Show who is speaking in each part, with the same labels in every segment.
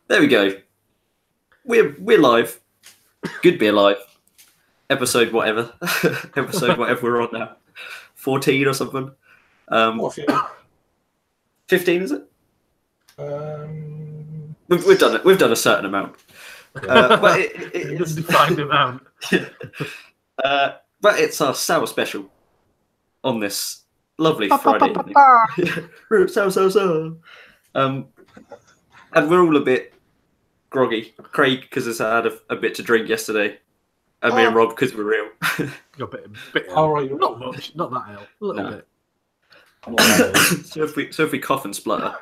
Speaker 1: There we go. We're live. Good beer live. Episode whatever. Episode whatever we're on now. 14 or something. 15 is it? We've done it. We've done a certain amount. But it's
Speaker 2: a defined amount.
Speaker 1: But it's our sour special on this lovely Friday evening. Sour. And we're all a bit groggy. Craig, because he's had a bit to drink yesterday. And me and Rob, because we're real.
Speaker 2: You're a bit ill. Right. Not much, not that ill. A little bit.
Speaker 1: So if we cough and splutter,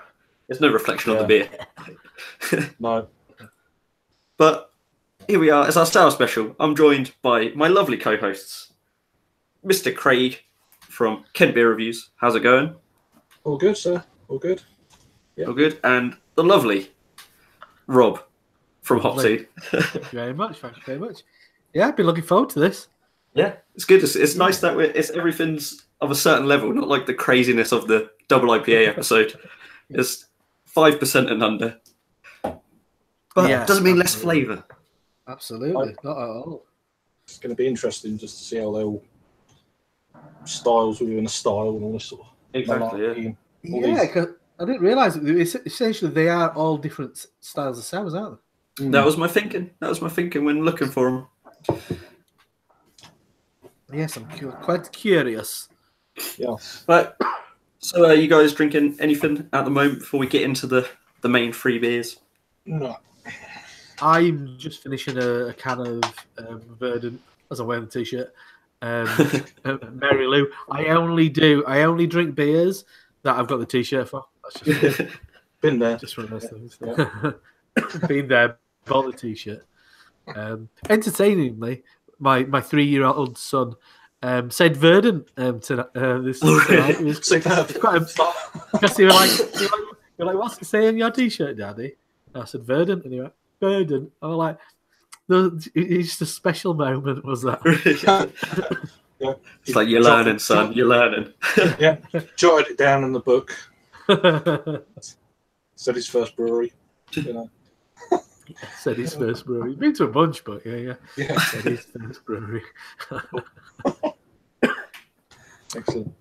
Speaker 1: there's no reflection on the beer.
Speaker 3: No.
Speaker 1: But here we are. It's our sour special. I'm joined by my lovely co-hosts, Mr. Craig from Kent Beer Reviews. How's it going?
Speaker 3: All good, sir. All good.
Speaker 1: Yeah. All good. And the lovely Rob from Hopseed.
Speaker 2: Thank you very much. Thank you very much. Yeah, I've been looking forward to this.
Speaker 1: Yeah, it's good. It's nice that it's everything's of a certain level, not like the craziness of the double IPA episode. It's 5% and under. But it doesn't mean less flavour.
Speaker 2: Absolutely, not at all.
Speaker 3: It's going to be interesting just to see how they all styles within a style and all this sort of.
Speaker 1: Exactly,
Speaker 2: yeah. Because I didn't realise essentially they are all different styles of sours, aren't they?
Speaker 1: That was my thinking. When looking for them.
Speaker 2: Yes, I'm quite curious.
Speaker 3: Yeah.
Speaker 1: But so, are you guys drinking anything at the moment before we get into the main free beers?
Speaker 3: No.
Speaker 2: I'm just finishing a can of Verdant as I'm wearing the t-shirt. Mary Lou. I only drink beers that I've got the t-shirt for. That's just
Speaker 3: been there.
Speaker 2: Just one of those things. Yeah. Been there, bought the t-shirt. Entertainingly, my 3-year-old son said Verdant this tonight. It was quite because he was like, what's it say on your t-shirt, Daddy? And I said Verdant, and he went, Verdant. I was like, it's just a special moment, was that?
Speaker 3: Yeah.
Speaker 1: It's like, you're learning, son. You're learning.
Speaker 3: Yeah. Jotted it down in the book. Said his first brewery. You know.
Speaker 2: Said his first brewery. Been to a bunch, but yeah. Said his first brewery.
Speaker 3: Excellent.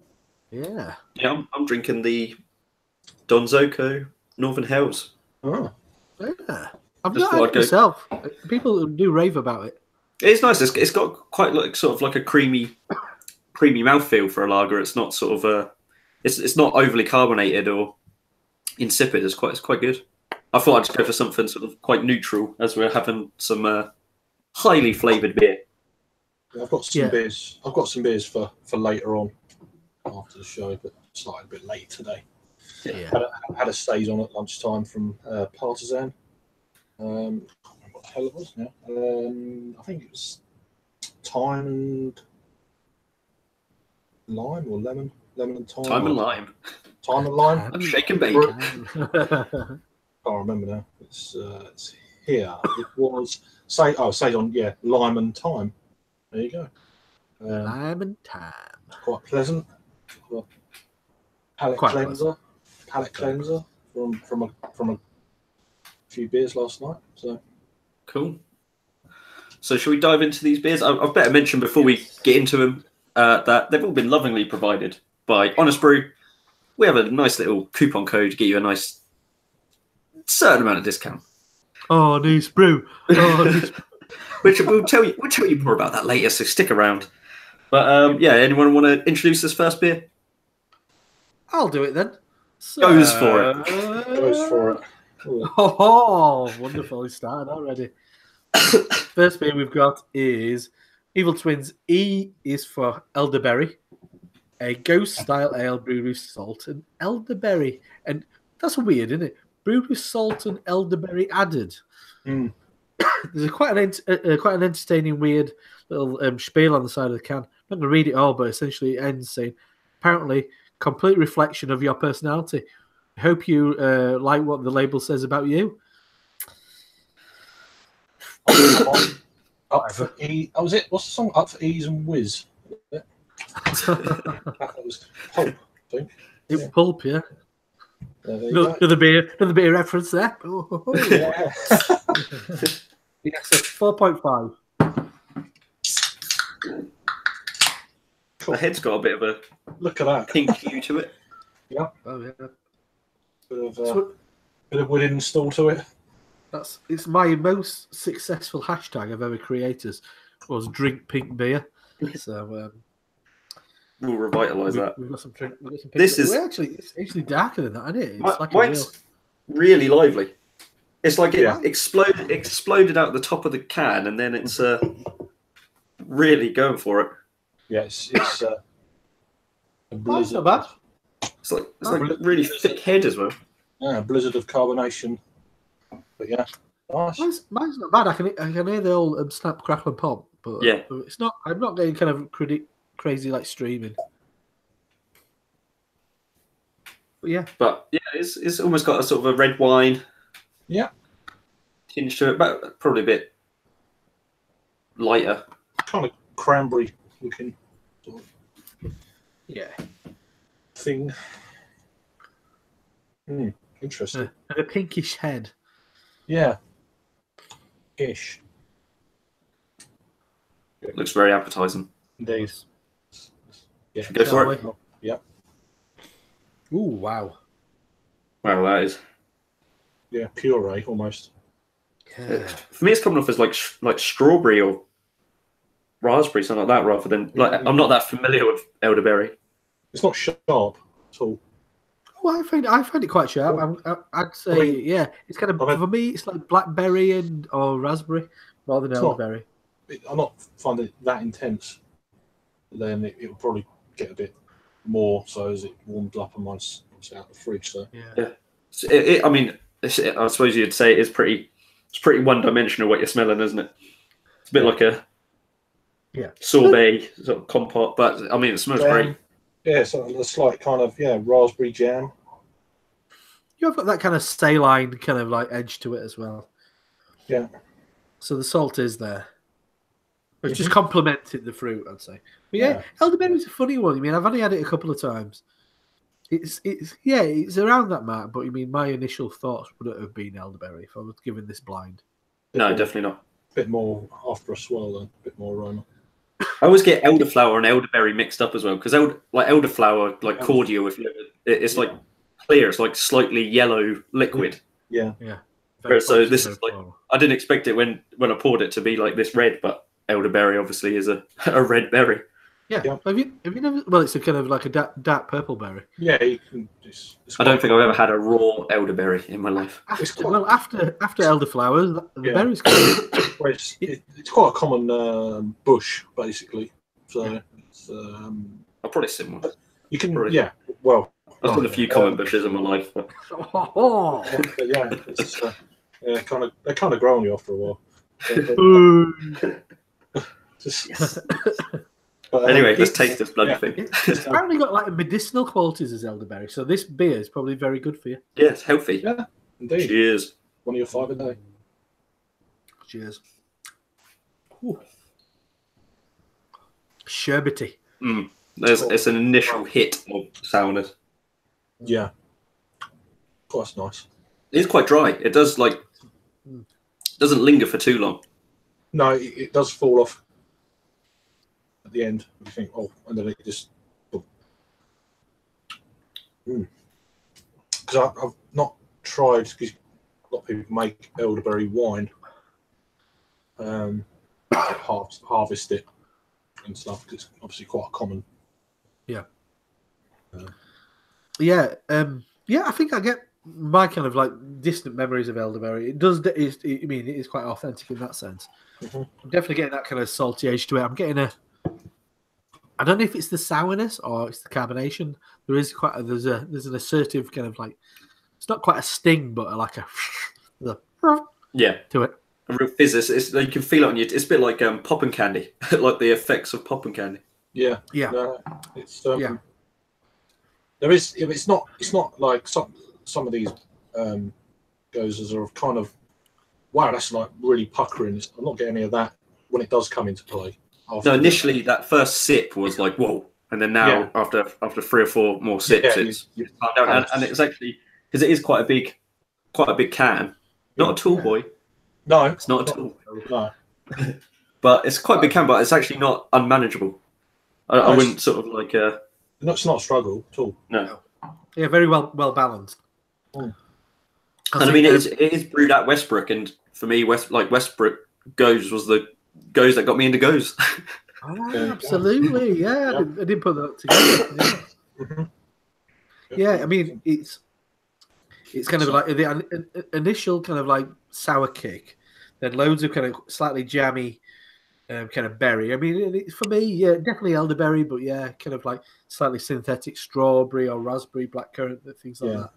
Speaker 2: Yeah.
Speaker 1: Yeah, I'm drinking the Don Zoco Northern Hells.
Speaker 3: Oh.
Speaker 2: Yeah. I've not had it myself. People do rave about it.
Speaker 1: It's nice. It's got quite sort of like a creamy mouthfeel for a lager. It's not sort of it's not overly carbonated or insipid. It's quite good. I thought I'd just go for something sort of quite neutral as we're having some highly flavoured beer.
Speaker 3: Yeah, I've got some beers. I've got some beers for later on after the show, but started a bit late today.
Speaker 1: Yeah.
Speaker 3: Had a stays on at lunchtime from Partisan. I can't remember what the hell it was now. I think it was thyme and lime or lemon and thyme.
Speaker 1: Thyme and lime.
Speaker 3: Thyme and lime.
Speaker 1: I'm shaking bacon.
Speaker 3: Can't remember now. It's here. It was saison. Yeah, lime and thyme. There you go.
Speaker 2: Lime and thyme.
Speaker 3: Quite pleasant. Palate cleanser from a few beers last night. So
Speaker 1: cool. So shall we dive into these beers? I've better mention before we get into them that they've all been lovingly provided by Honest Brew. We have a nice little coupon code to get you a nice certain amount of discount.
Speaker 2: Oh, nice brew.
Speaker 1: Which we'll tell you more about that later, so stick around. But anyone want to introduce this first beer?
Speaker 2: I'll do it then.
Speaker 1: Goes for it.
Speaker 3: Goes for it.
Speaker 2: Oh, wonderful. It's started already. First beer we've got is Evil Twins. E is for elderberry. A ghost style ale brewed with salt and elderberry. And that's weird, isn't it? Brewed with salt and elderberry added.
Speaker 3: Mm.
Speaker 2: There's quite an entertaining, weird little spiel on the side of the can. I'm not going to read it all, but essentially it ends saying, apparently, complete reflection of your personality. I hope you like what the label says about you.
Speaker 3: Up for E. Oh, was it? What's the song? Up for E's and Whiz. That was Pulp, I think.
Speaker 2: Pulp, yeah.
Speaker 3: There you go.
Speaker 2: Another beer reference there. Oh.
Speaker 3: Yeah.
Speaker 2: Yes, 4.5.
Speaker 1: The head's got a bit of a
Speaker 3: Look at that.
Speaker 1: pink hue to it.
Speaker 2: Oh yeah.
Speaker 3: Bit of wood installed to it.
Speaker 2: It's my most successful hashtag I've ever created was drink pink beer. So
Speaker 1: We'll revitalise that.
Speaker 2: we've got some pink
Speaker 1: This
Speaker 2: beer.
Speaker 1: is-
Speaker 2: It's actually darker than that, isn't it? It's like
Speaker 1: Mine's really lively. It's like it
Speaker 3: Yeah.
Speaker 1: exploded out the top of the can, and then it's really going for it.
Speaker 3: Yeah, it's a
Speaker 2: Mine's
Speaker 3: blizzard.
Speaker 2: not bad.
Speaker 1: It's like really thick head as well.
Speaker 3: Yeah, a blizzard of carbonation. But yeah, nice.
Speaker 2: Mine's not bad. I can hear the old snap, crackle, and pop, but
Speaker 1: Yeah.
Speaker 2: it's not. I'm not getting kind of crazy like streaming. But yeah,
Speaker 1: But yeah, it's almost got a sort of a red wine
Speaker 3: Yeah,
Speaker 1: tinge to it, but probably a bit lighter.
Speaker 3: kind of cranberry looking sort of
Speaker 2: yeah,
Speaker 3: thing. Interesting.
Speaker 2: and a pinkish head.
Speaker 3: Yeah. Ish.
Speaker 1: Looks very appetizing.
Speaker 3: Indeed. Yeah.
Speaker 1: Go for it.
Speaker 3: Yeah.
Speaker 2: Ooh, wow.
Speaker 1: Wow, that is.
Speaker 3: Yeah, puree almost.
Speaker 2: Yeah.
Speaker 1: For me, it's coming off as like strawberry or raspberry, something like that, rather than like I'm not that familiar with elderberry.
Speaker 3: It's not sharp at all.
Speaker 2: Well, I find it quite sharp. I'd say,
Speaker 3: I mean,
Speaker 2: yeah, it's kind of
Speaker 3: I mean-
Speaker 2: for me. It's like blackberry or raspberry rather than
Speaker 3: It's not-
Speaker 2: elderberry.
Speaker 3: I'm not finding it that intense. Then it will probably get a bit more so as it warms up and once it's out of the fridge. So
Speaker 2: Yeah.
Speaker 1: So I mean, I suppose you'd say it's pretty one-dimensional what you're smelling, isn't it? It's a bit like a sorbet sort of compote, but I mean, it smells great.
Speaker 3: Yeah, so a slight kind of raspberry jam.
Speaker 2: You have got that kind of saline kind of like edge to it as well.
Speaker 3: Yeah.
Speaker 2: So the salt is there. It's just complemented the fruit, I'd say. But yeah,
Speaker 3: Yeah.
Speaker 2: elderberry's a funny one. I mean, I've only had it a couple of times. It's around that mark, but I mean, my initial thoughts wouldn't have been elderberry if I was given this blind.
Speaker 1: No, definitely not.
Speaker 3: Bit more after a swirl, then. Bit more aroma.
Speaker 1: I always get elderflower and elderberry mixed up as well because elderflower, like cordial, it's like clear, it's like slightly yellow liquid.
Speaker 3: Yeah.
Speaker 1: So this is like I didn't expect it when I poured it to be like this red, but elderberry obviously is a red berry.
Speaker 2: Yeah.
Speaker 3: Yeah.
Speaker 2: Have you never? Well, it's a kind of like a dark purple berry.
Speaker 3: Yeah, you can. It's
Speaker 1: I don't think I've ever had a raw elderberry in my life.
Speaker 2: After elderflowers, the
Speaker 3: Yeah.
Speaker 2: berries.
Speaker 3: Well, it's quite a common bush, basically. So it's,
Speaker 1: I'll probably similar.
Speaker 3: you can,
Speaker 1: Probably.
Speaker 3: yeah. Well,
Speaker 1: I've done a few common bushes in my life, but
Speaker 2: Oh.
Speaker 3: but yeah, it's they kind of grow on you after a while. Just, but,
Speaker 1: anyway, let's taste this bloody
Speaker 3: yeah.
Speaker 1: thing.
Speaker 2: It's apparently got like medicinal qualities as elderberry, so this beer is probably very good for you.
Speaker 1: Yeah, it's healthy.
Speaker 3: Yeah, indeed.
Speaker 1: Cheers.
Speaker 3: One of your 5 a day.
Speaker 2: Cheers. Ooh. Sherbety.
Speaker 1: It's an initial hit of sourness.
Speaker 3: Yeah. Quite nice.
Speaker 1: It's quite dry. It does doesn't linger for too long.
Speaker 3: No, it does fall off at the end. You think, and then it just. Because I've not tried, because a lot of people make elderberry wine, harvest it and stuff, because it's obviously quite common.
Speaker 2: Yeah. I think I get my kind of like distant memories of elderberry. It is quite authentic in that sense.
Speaker 3: Mhm.
Speaker 2: I'm definitely getting that kind of salty edge to it. I'm getting I don't know if it's the sourness or it's the carbonation. There's an assertive kind of like, it's not quite a sting, but like
Speaker 1: Yeah,
Speaker 2: to it.
Speaker 1: a real fizz. It's you can feel it on you. It's a bit like popping candy, like the effects of popping candy.
Speaker 3: Yeah.
Speaker 2: Yeah.
Speaker 3: No, it's
Speaker 2: Yeah.
Speaker 3: There is. It's not like some of these gozers are kind of, wow, that's like really puckering. I'm not getting any of that when it does come into play.
Speaker 1: No, initially that first sip was like whoa, and then now after 3 or 4 more sips,
Speaker 3: Yeah,
Speaker 1: it's calmed down, and it's actually because it is quite a big can. Not a tall boy.
Speaker 3: No,
Speaker 1: It's not a tall.
Speaker 3: no.
Speaker 1: But it's quite a big can, but it's actually not unmanageable. I wouldn't sort of like.
Speaker 3: It's not a struggle at all.
Speaker 1: No.
Speaker 2: Yeah, very well balanced.
Speaker 3: Mm.
Speaker 1: And I mean, it is brewed at Westbrook, and for me, Westbrook Goes was the Goes that got me into Goes.
Speaker 2: Absolutely, yeah. I didn't put that together.
Speaker 3: Mm-hmm.
Speaker 2: Yeah, I mean, it's kind of like the initial kind of like sour kick, then loads of kind of slightly jammy kind of berry. I mean, for me, yeah, definitely elderberry, but yeah, kind of like slightly synthetic strawberry or raspberry, blackcurrant, things like that.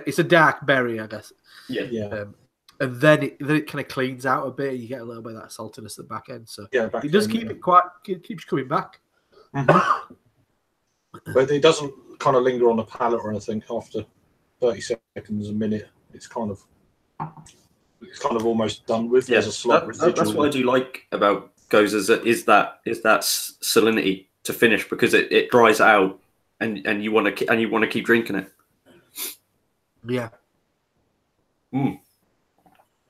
Speaker 2: It's a dark berry, I guess.
Speaker 3: Yeah.
Speaker 2: And then it kind of cleans out a bit. And you get a little bit of that saltiness at the back end. So
Speaker 3: it
Speaker 2: does keep it keeps coming back.
Speaker 3: Mm-hmm. But it doesn't kind of linger on the palate or anything after 30 seconds, a minute. It's kind of almost done with.
Speaker 1: Yeah,
Speaker 3: There's a slight residual.
Speaker 1: That's what I do like about Goes is that salinity to finish, because it dries out and you want to keep drinking it.
Speaker 2: Yeah.
Speaker 1: That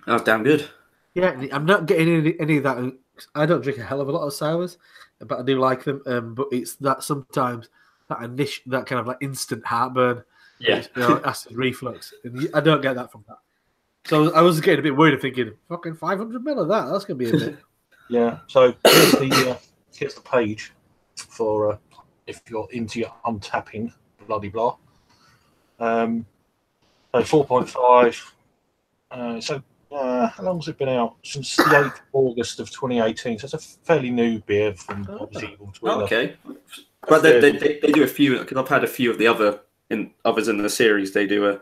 Speaker 1: was damn good.
Speaker 2: Yeah, I'm not getting any of that. I don't drink a hell of a lot of sours, but I do like them. But it's that sometimes that kind of like instant heartburn.
Speaker 1: Yeah.
Speaker 2: Acid reflux. And I don't get that from that. So I was getting a bit worried, thinking, fucking 500 ml of that. That's going to be a bit.
Speaker 3: Yeah. So here's the page for if you're into your untapping, bloody blah. So 4.5. So how long has it been out? Since the 8th of August of 2018. So it's a fairly new beer from obviously Evil Twin.
Speaker 1: Okay. But they do a few, because I've had a few of the others in the series. They do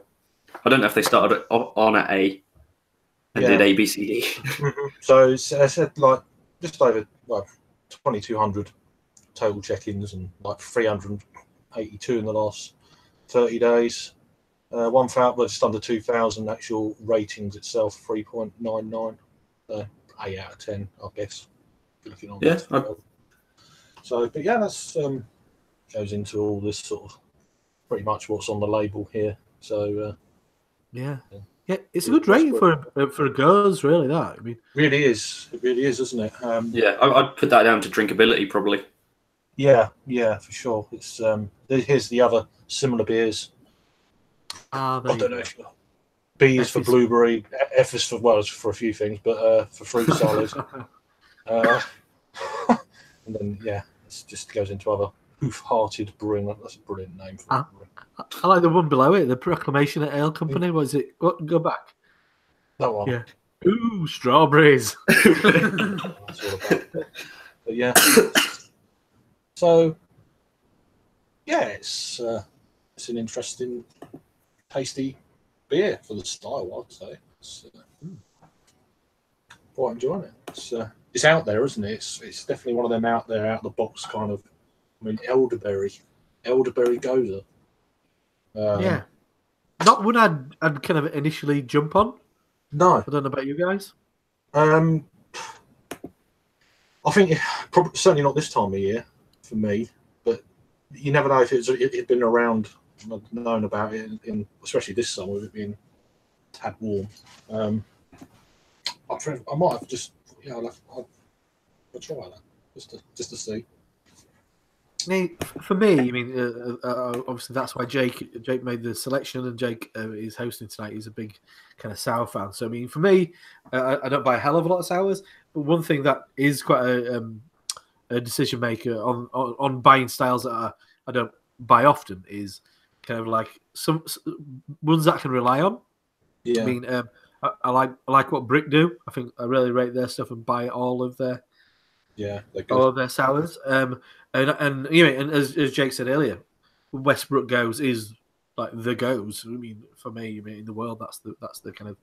Speaker 1: I don't know if they started on at A and did A, B, C, D.
Speaker 3: Mm-hmm. So I said like just over 2,200 total check-ins and like 382 in the last 30 days. 1,000, well, just under 2,000 actual ratings itself, 3.99. 8 out of 10, I guess. Looking on So, but yeah, that's goes into all this sort of pretty much what's on the label here. So
Speaker 2: yeah, it's a good rating for a Goes, really. That it
Speaker 3: really is, isn't it?
Speaker 1: Yeah, I'd put that down to drinkability probably.
Speaker 3: Yeah, for sure. It's here's the other similar beers. I don't know if B is for blueberry, F is for it's for a few things, but for fruit salad. And then it just goes into other hoof-hearted brewing. That's a brilliant name for it.
Speaker 2: I like the one below it, the Proclamation at Ale Company. What is it? Go back.
Speaker 3: That one.
Speaker 2: Yeah. Ooh, strawberries.
Speaker 3: That's all about it. But yeah. So yeah, it's an interesting, tasty beer for the style, I'd say. It's quite enjoying it. It's out there, isn't it? It's definitely one of them out there, out of the box kind of. I mean, elderberry goza.
Speaker 2: Yeah, not one I'd kind of initially jump on.
Speaker 3: No,
Speaker 2: I don't know about you guys.
Speaker 3: I think probably certainly not this time of year for me, but you never know if it'd been around. I've known about it, especially this summer with it being tad warm. I might have just I'll try that just to see.
Speaker 2: For me, I mean, obviously that's why Jake made the selection, and Jake is hosting tonight. He's a big kind of sour fan. So I mean, for me, I don't buy a hell of a lot of sours, but one thing that is quite a decision maker on buying styles that I don't buy often is kind of like some ones that I can rely on.
Speaker 3: Yeah.
Speaker 2: I mean, I like what Brick do. I think I really rate their stuff and buy all of their all of their sours. And as Jake said earlier, Westbrook Goes is like the Goes. I mean, for me, in the world, that's the kind of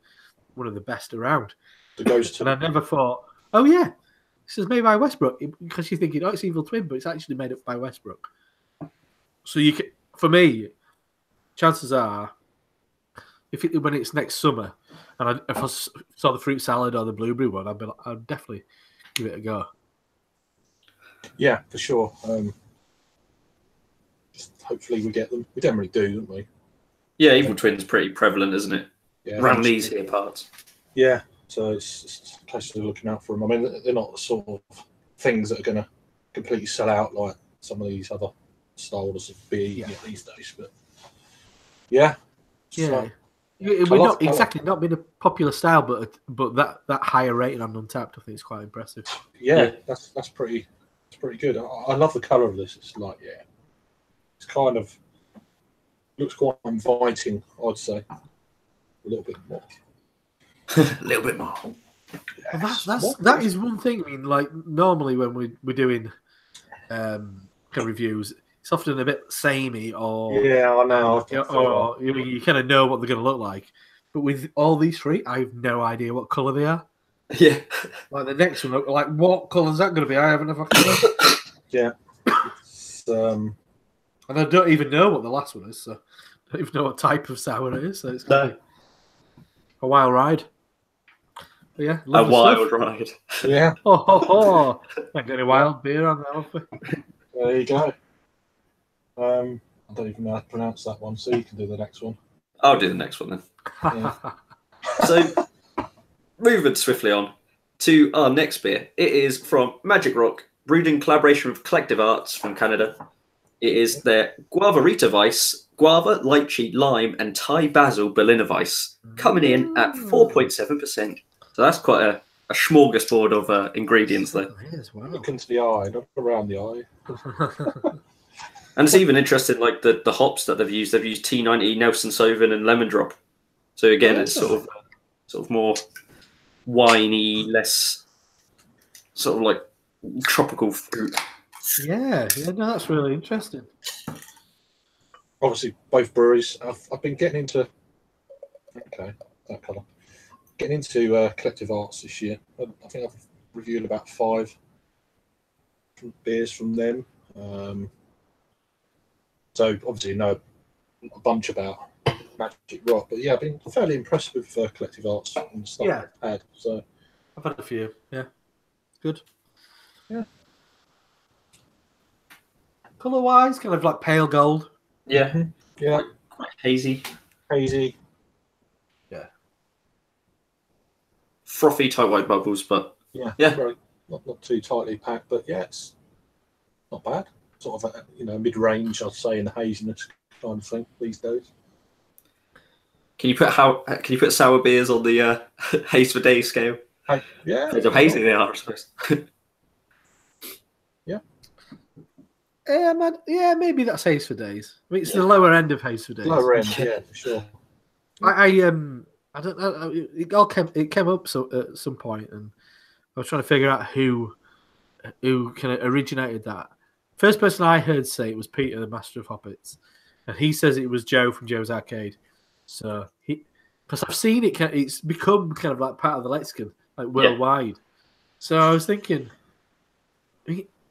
Speaker 2: one of the best around.
Speaker 3: The Goes to.
Speaker 2: And I never thought, oh yeah, this is made by Westbrook, because you're thinking, oh, it's Evil Twin, but it's actually made up by Westbrook. So for me, chances are, when it's next summer, and if I saw the fruit salad or the blueberry one, I'd definitely give it a go.
Speaker 3: Yeah, for sure. Just hopefully we get them. We generally do, don't we?
Speaker 1: Yeah, Evil Twin's pretty prevalent, isn't it?
Speaker 3: Yeah,
Speaker 1: Around these here parts.
Speaker 3: Yeah, so it's a case of looking out for them. I mean, they're not the sort of things that are going to completely sell out like some of these other styles of beer these days. But yeah,
Speaker 2: we're not exactly not been a popular style, but that higher rating on Untapped, I think, is quite impressive.
Speaker 3: Yeah, that's pretty good. I love the colour of this. It's like it's kind of looks quite inviting. I'd say a little bit more.
Speaker 1: A little bit more.
Speaker 2: Well, that is one thing. I mean, like normally when we're doing kind of reviews, it's often a bit samey or
Speaker 3: I know.
Speaker 2: or you kind of know what they're going to look like. But with all these three, I have no idea what colour they are.
Speaker 1: Yeah.
Speaker 2: Like the next one, like what colour is that going to be? I haven't a fucking clue.
Speaker 3: Yeah.
Speaker 2: And I don't even know what the last one is, so I don't even know what type of sour it is. So it's going to be a wild ride. But yeah,
Speaker 1: a wild ride.
Speaker 3: Yeah.
Speaker 2: Not got any wild beer on there, have we?
Speaker 3: There you go. I don't even know how to pronounce that one, so you can do the next one.
Speaker 1: I'll do the next one then.
Speaker 3: Yeah.
Speaker 1: So, moving swiftly on to our next beer. It is from Magic Rock, brewed in collaboration with Collective Arts from Canada. It is their Guavarita Weiss, Guava, Lychee, Lime, and Thai Basil Berliner Weiss, coming in at 4.7%. So that's quite a smorgasbord of ingredients there.
Speaker 3: Look into the eye, not around the eye.
Speaker 1: And it's even interesting, like the hops that they've used. They've used T90, Nelson Sauvin, and Lemon Drop. So again, it's sort of more winey, less sort of like tropical fruit.
Speaker 2: Yeah, no, that's really interesting.
Speaker 3: Obviously, both breweries. I've been getting into that colour. Getting into Collective Arts this year. I think I've reviewed about 5 beers from them. So obviously know a bunch about Magic Rock, but yeah, I've been fairly impressed with Collective Arts and stuff I've had. So
Speaker 2: I've had a few. Yeah, good.
Speaker 3: Yeah.
Speaker 2: Colour wise, kind of like pale gold.
Speaker 1: Yeah,
Speaker 3: yeah,
Speaker 1: quite hazy,
Speaker 2: Yeah,
Speaker 1: frothy, tight white bubbles, but
Speaker 3: yeah,
Speaker 1: very,
Speaker 3: not too tightly packed, but yeah, it's not bad. Sort of mid-range, I'd say, in the haziness kind of thing these days.
Speaker 1: Can you put sour beers on the haze for days scale?
Speaker 3: Yeah,
Speaker 1: how hazy they are, I suppose.
Speaker 2: Yeah, maybe that's haze for days. I mean, it's the lower end of haze for days.
Speaker 3: Lower end, yeah, for sure.
Speaker 2: I don't know. It came up at some point, and I was trying to figure out who kind of originated that. First person I heard say it was Peter, the Master of Hoppets, and he says it was Joe from Joe's Arcade. So because I've seen it, it's become kind of like part of the lexicon, like worldwide. So I was thinking,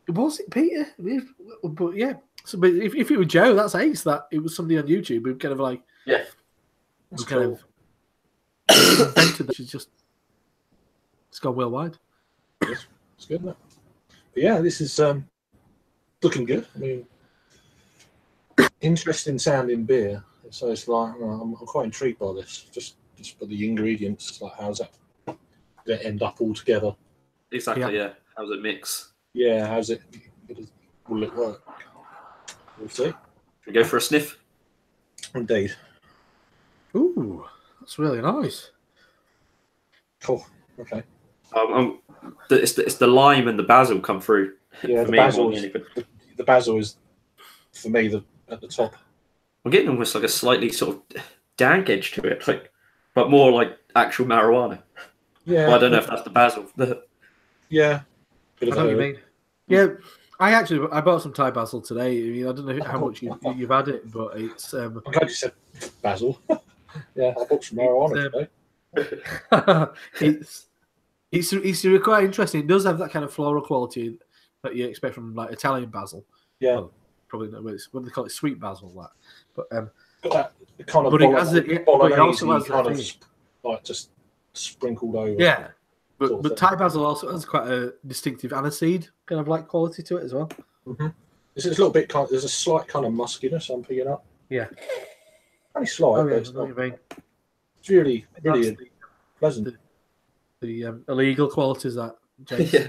Speaker 2: was it Peter? But yeah, but if it was Joe, that's ace. That it was somebody on YouTube who kind of like
Speaker 3: that's
Speaker 2: kind
Speaker 3: cool.
Speaker 2: of invented that. She's just it's gone worldwide.
Speaker 3: It's good, isn't it? But yeah, this is looking good. I mean, interesting sounding beer. So it's like I'm quite intrigued by this. Just for the ingredients, like how's that going to end up all together?
Speaker 1: Exactly. Yeah. How's it mix?
Speaker 3: Yeah. How's it? Will it work? We'll see.
Speaker 1: Should we go for a sniff?
Speaker 3: Indeed.
Speaker 2: Ooh, that's really nice.
Speaker 3: Cool. Okay.
Speaker 1: It's the lime and the basil come through.
Speaker 3: Yeah, the basil is for me at the top.
Speaker 1: I'm getting almost like a slightly sort of dank edge to it, but more like actual marijuana.
Speaker 3: Yeah.
Speaker 1: Well, I don't know if that's the basil.
Speaker 3: Yeah.
Speaker 2: I know what you mean. Yeah, I bought some Thai basil today. I mean, I don't know how much you've had it, but it's.
Speaker 3: I'm glad you said basil. Yeah, I bought some marijuana
Speaker 2: today. It's quite interesting. It does have that kind of floral quality that you expect from like Italian basil.
Speaker 3: Yeah,
Speaker 2: well, probably not. What do they call it? Sweet basil. That, but
Speaker 3: got that kind of.
Speaker 2: But it has it also has
Speaker 3: kind of like just sprinkled over.
Speaker 2: Yeah, but Thai basil also has quite a distinctive aniseed kind of like quality to it as well.
Speaker 3: Mm-hmm. It's a little bit there's a slight kind of muskiness I'm picking up.
Speaker 2: Yeah.
Speaker 3: Only slight,
Speaker 2: Oh
Speaker 3: but
Speaker 2: yeah,
Speaker 3: it's
Speaker 2: I know what
Speaker 3: not.
Speaker 2: you mean.
Speaker 3: It's really, really
Speaker 2: That's
Speaker 3: pleasant.
Speaker 2: the illegal qualities that James.
Speaker 1: Yeah.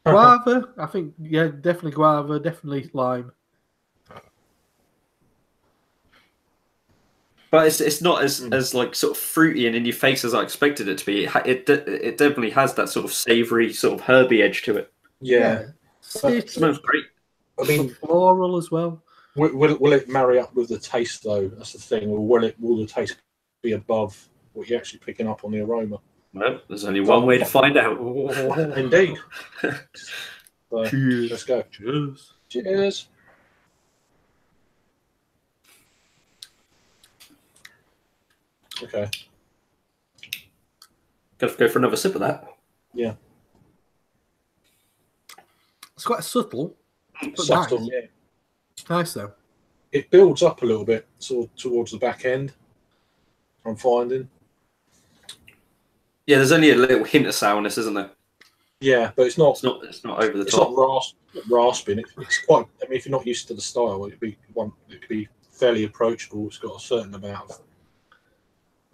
Speaker 2: Guava, I think, yeah, definitely guava, definitely lime.
Speaker 1: But it's not as like sort of fruity and in your face as I expected it to be. It definitely has that sort of savoury, sort of herby edge to it.
Speaker 3: Yeah.
Speaker 1: It smells great.
Speaker 3: I mean,
Speaker 2: floral as well.
Speaker 3: will it marry up with the taste though? That's the thing. Or will the taste be above what you're actually picking up on the aroma?
Speaker 1: Well, there's only one way to find out.
Speaker 3: Indeed. So,
Speaker 2: Cheers.
Speaker 3: let's go.
Speaker 2: Cheers.
Speaker 3: Cheers. Okay.
Speaker 1: Got to go for another sip of that.
Speaker 3: Yeah.
Speaker 2: It's quite subtle, but
Speaker 3: Subtle,
Speaker 2: nice.
Speaker 3: yeah.
Speaker 2: Nice though.
Speaker 3: It builds up a little bit sort of towards the back end. I'm finding.
Speaker 1: Yeah, there's only a little hint of sourness, isn't there?
Speaker 3: Yeah, but it's not.
Speaker 1: It's not over the
Speaker 3: It's
Speaker 1: top.
Speaker 3: not rasping. It's quite. I mean, if you're not used to the style, it could be fairly approachable. It's got a certain amount of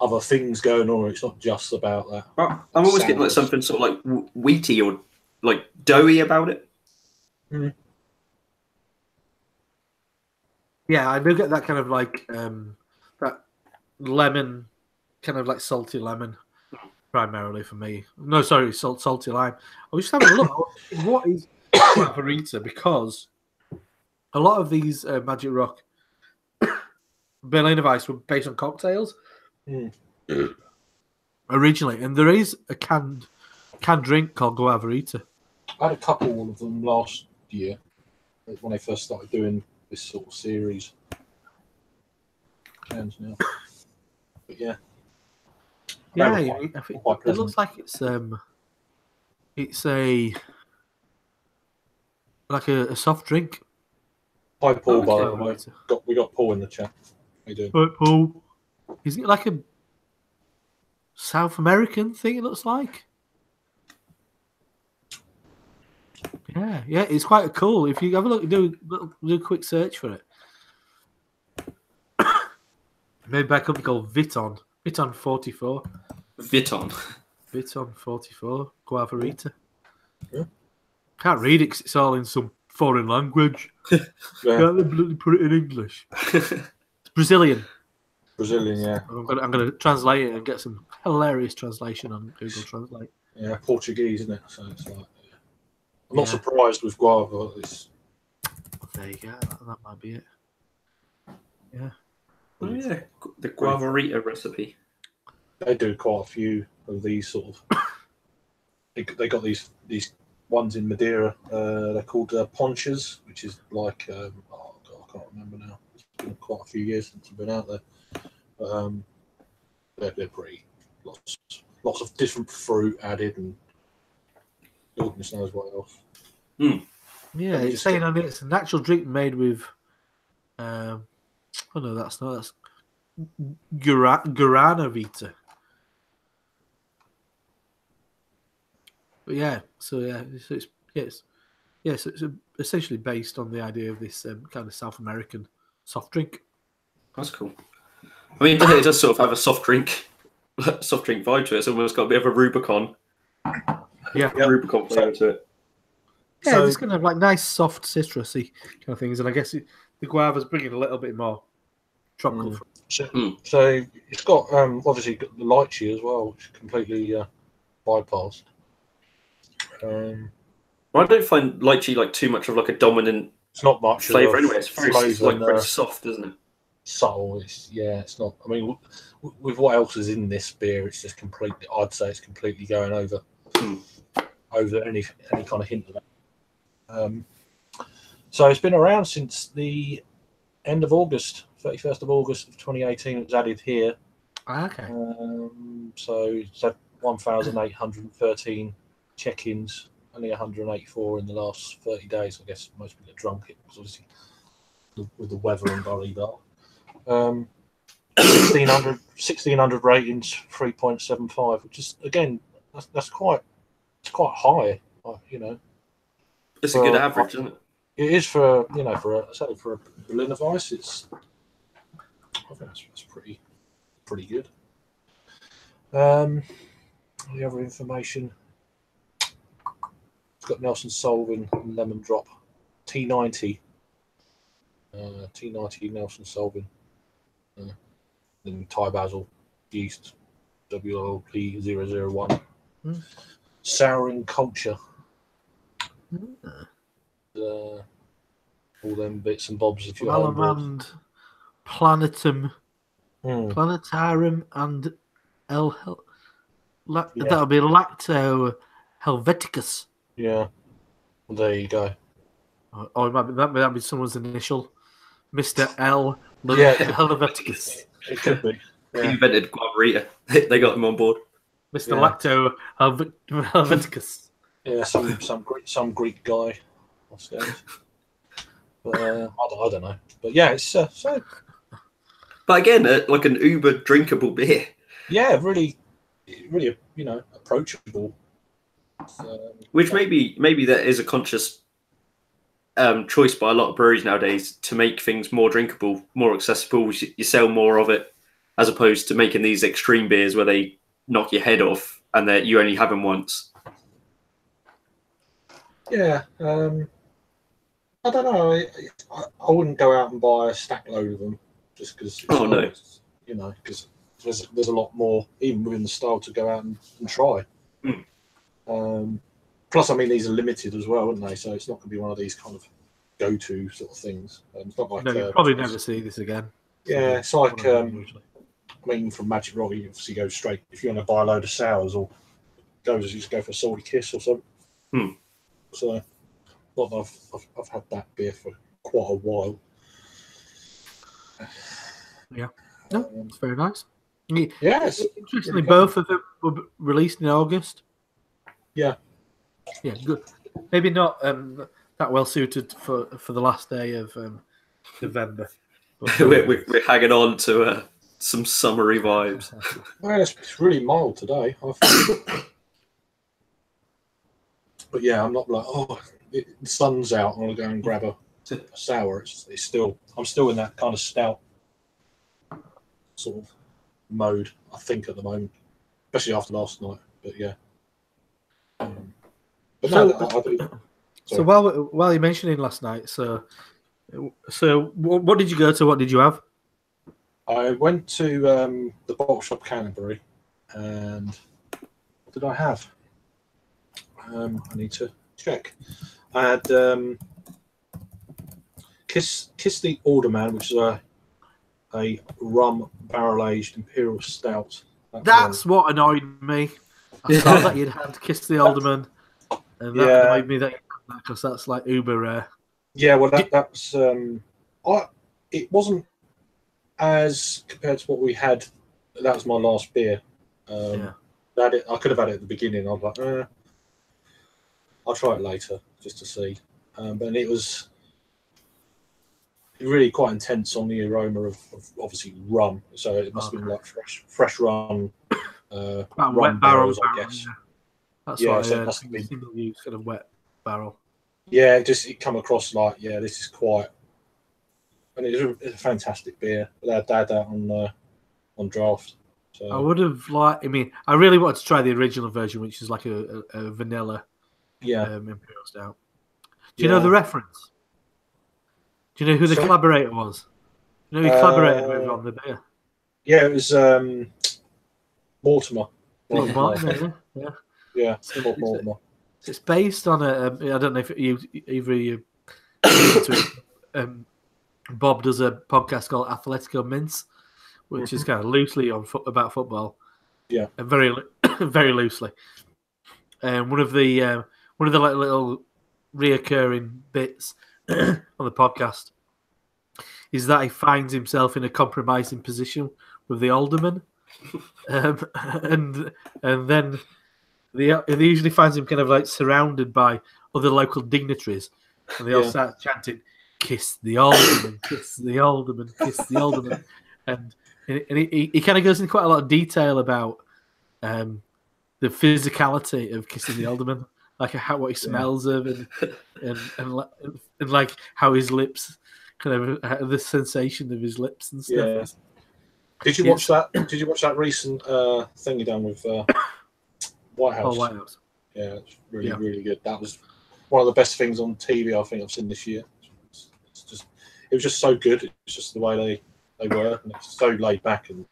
Speaker 3: other things going on. It's not just about that.
Speaker 1: I'm always getting like something sort of like wheaty or like doughy about it.
Speaker 3: Mm.
Speaker 2: Yeah, I do get that kind of like that lemon, kind of like salty lemon, primarily for me. No, sorry, salty lime. I was just having a look. What is Guavarita? Because a lot of these Magic Rock Berliner Weiss were based on cocktails originally, and there is a canned drink called Guavarita.
Speaker 3: I had a couple of them last year when they first started doing this sort of series. Cans now, but yeah.
Speaker 2: Yeah,
Speaker 3: I
Speaker 2: think
Speaker 3: quite
Speaker 2: it looks like it's a like a soft drink.
Speaker 3: Hi Paul, by the
Speaker 2: Okay.
Speaker 3: way. We got Paul in the chat. How you doing?
Speaker 2: Right, Paul. Is it like a South American thing? It looks like. Yeah, it's quite cool. If you have a look, do a quick search for it. Made by a company called Viton 44.
Speaker 1: Viton
Speaker 2: 44 Guavarita.
Speaker 3: Yeah.
Speaker 2: Can't read it because it's all in some foreign language.
Speaker 3: Yeah.
Speaker 2: Can't they bloody put it in English? It's Brazilian.
Speaker 3: Brazilian, yeah.
Speaker 2: I'm gonna translate it and get some hilarious translation on Google Translate.
Speaker 3: Yeah, Portuguese, isn't it? So it's like, I'm not surprised with guava.
Speaker 2: There you go. That might be it. Yeah.
Speaker 1: Oh, yeah, the Guavarita recipe.
Speaker 3: They do quite a few of these sort of. They got these ones in Madeira. They're called ponchas, which is like I can't remember now. It's been quite a few years since I've been out there. But they're pretty lots of different fruit added and goodness knows what else.
Speaker 2: Yeah, it's saying on it it's a natural drink made with. Oh no, that's Guarana Vita. But yeah, so it's essentially based on the idea of this kind of South American soft drink.
Speaker 1: That's cool. I mean, it does sort of have a soft drink vibe to it. It's almost got a bit of a Rubicon.
Speaker 2: Yeah,
Speaker 1: Rubicon flavour to it.
Speaker 2: Yeah,
Speaker 3: So-
Speaker 2: it's kind of like nice, soft, citrusy kind of things, and I guess the guava's bringing a little bit more tropical.
Speaker 3: So it's got obviously got the lychee as well, which is completely bypassed.
Speaker 1: Well, I don't find lychee like too much of like a dominant
Speaker 3: It's not much
Speaker 1: flavour
Speaker 3: of
Speaker 1: anyway. It's very very soft, isn't it?
Speaker 3: subtle. It's not. I mean, with what else is in this beer, it's just completely. I'd say it's completely going over any kind of hint of that. So it's been around since the end of August, 31st of August of 2018. It was added here.
Speaker 2: Okay.
Speaker 3: So it's had 1,813 check-ins, only 184 in the last 30 days. I guess most people are drunk it because obviously with the weather and blah. 1,600 ratings, 3.75, which is again that's quite high. You know,
Speaker 1: It's a good average, isn't it?
Speaker 3: it is for a Berliner Weiss. It's I think that's pretty good. The other information, it's got Nelson Solvin and Lemon Drop T90. T90 Nelson Solvin. Then Thai Basil Yeast WLP001. Souring Culture. All them bits and bobs if you're
Speaker 2: Malamand, Planetarum, and that'll be Lacto Helveticus.
Speaker 3: Yeah. Well, there you go.
Speaker 2: Or that'd be someone's initial, Mr. L. Helveticus.
Speaker 3: It could be.
Speaker 1: He invented Guavarita. They got him on board.
Speaker 2: Mr. Lacto Helveticus.
Speaker 3: Yeah, some Greek guy, I suppose. But I don't know. But yeah, it's so.
Speaker 1: But again, like an uber drinkable beer.
Speaker 3: Yeah, really, approachable.
Speaker 1: Which maybe that is a conscious choice by a lot of breweries nowadays to make things more drinkable, more accessible. You sell more of it, as opposed to making these extreme beers where they knock your head off and that you only have them once.
Speaker 3: Yeah, I don't know. I wouldn't go out and buy a stack load of them just because.
Speaker 1: No.
Speaker 3: Because there's a lot more even within the style to go out and try. Plus, I mean, these are limited as well, aren't they? So it's not going to be one of these kind of go-to sort of things. It's not like
Speaker 2: you'll probably never see this again.
Speaker 3: Yeah, it's like I mean, from Magic Rock, you obviously go straight. If you want to buy a load of sours, or you just go for a salty kiss or something. So, I've had that beer for quite a while.
Speaker 2: Yeah, no, it's very nice.
Speaker 3: Yes.
Speaker 2: Interestingly, both of them were released in August.
Speaker 3: Yeah.
Speaker 2: Yeah, good. Maybe not that well suited for the last day of November. But,
Speaker 1: we're hanging on to some summery vibes.
Speaker 3: Well, it's really mild today. But yeah, I'm not like, the sun's out, I want to go and grab a sour. I'm still in that kind of stout sort of mode, I think, at the moment, especially after last night. But yeah. But
Speaker 2: so while you're mentioning last night, so what did you go to? What did you have?
Speaker 3: I went to the bottle shop Canterbury, and what did I have? I need to check. I had Kiss the Alderman, which is a rum barrel aged imperial stout.
Speaker 2: That's what annoyed me. I thought that you'd had Kiss the Alderman, and that annoyed me because that's like uber rare.
Speaker 3: Yeah, well, that's it wasn't as compared to what we had. That was my last beer. I could have had it at the beginning. I was like, I'll try it later just to see. But it was really quite intense on the aroma of obviously rum. So it must have been like fresh rum.
Speaker 2: Wet barrels, I guess. Yeah. That's what
Speaker 3: so
Speaker 2: I heard.
Speaker 3: single
Speaker 2: use kind of wet barrel.
Speaker 3: Yeah, it come across like, this is quite. And it's a fantastic beer. They had that on draft. So.
Speaker 2: I would have I really wanted to try the original version, which is like a vanilla imperial stout. Do you know the reference? Do you know who the collaborator was? Do you know who collaborated with on the beer?
Speaker 3: Yeah, it was Mortimer.
Speaker 2: Mortimer, yeah.
Speaker 3: Yeah, Mortimer.
Speaker 2: It's based on I don't know if either of you Bob does a podcast called Atletico Mince, which is kind of loosely about football.
Speaker 3: Yeah,
Speaker 2: and very very loosely. And one of the like little reoccurring bits on the podcast is that he finds himself in a compromising position with the alderman, and then he usually finds him kind of like surrounded by other local dignitaries, and they all start chanting, "Kiss the alderman, kiss the alderman, kiss the alderman," and he kind of goes into quite a lot of detail about the physicality of kissing the alderman, like what he smells of, and like how his lips, kind of the sensation of his lips and stuff.
Speaker 3: Did you watch that? Did you watch that recent thing you done with White House?
Speaker 2: Oh, White House.
Speaker 3: Yeah, it's really, really good. That was one of the best things on TV I think I've seen this year. It was just so good. It's just the way they were, and it's so laid back and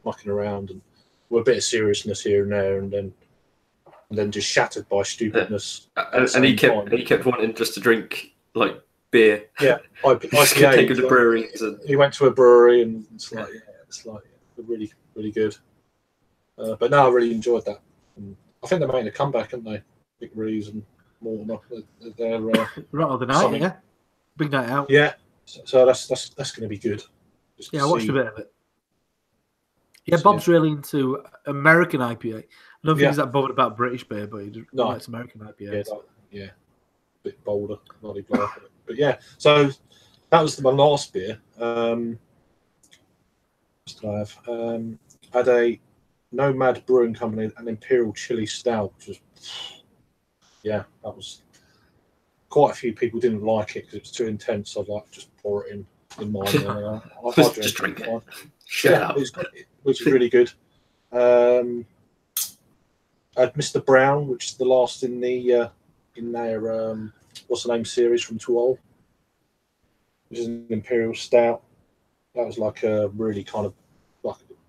Speaker 3: mucking around, and with a bit of seriousness here and there, and then just shattered by stupidness.
Speaker 1: And he kept wanting just to drink like beer.
Speaker 3: Yeah,
Speaker 1: IPA. Take him to breweries.
Speaker 3: He went to a brewery, and it's really, really good. But no, I really enjoyed that. And I think they're making a comeback, aren't they? Big Reeves and Mortimer. They're
Speaker 2: right on the night, yeah. Big night out.
Speaker 3: Yeah. So that's going to be good.
Speaker 2: I watched a bit of it. Yeah, Bob's really into American IPA. I don't think he's that bothered about British beer, but he likes American IPA.
Speaker 3: Yeah, a bit bolder, blah. But yeah, so that was my last beer. What did I have? I had a Nomad Brewing Company, an Imperial Chili Stout, which was, that was. Quite a few people didn't like it because it was too intense. I'd like to just pour it in mine.
Speaker 1: Just drink it. Shut up.
Speaker 3: Which is really good. I had Mr. Brown, which is the last in their what's the name series from Tuol, which is an Imperial Stout. That was like a really kind of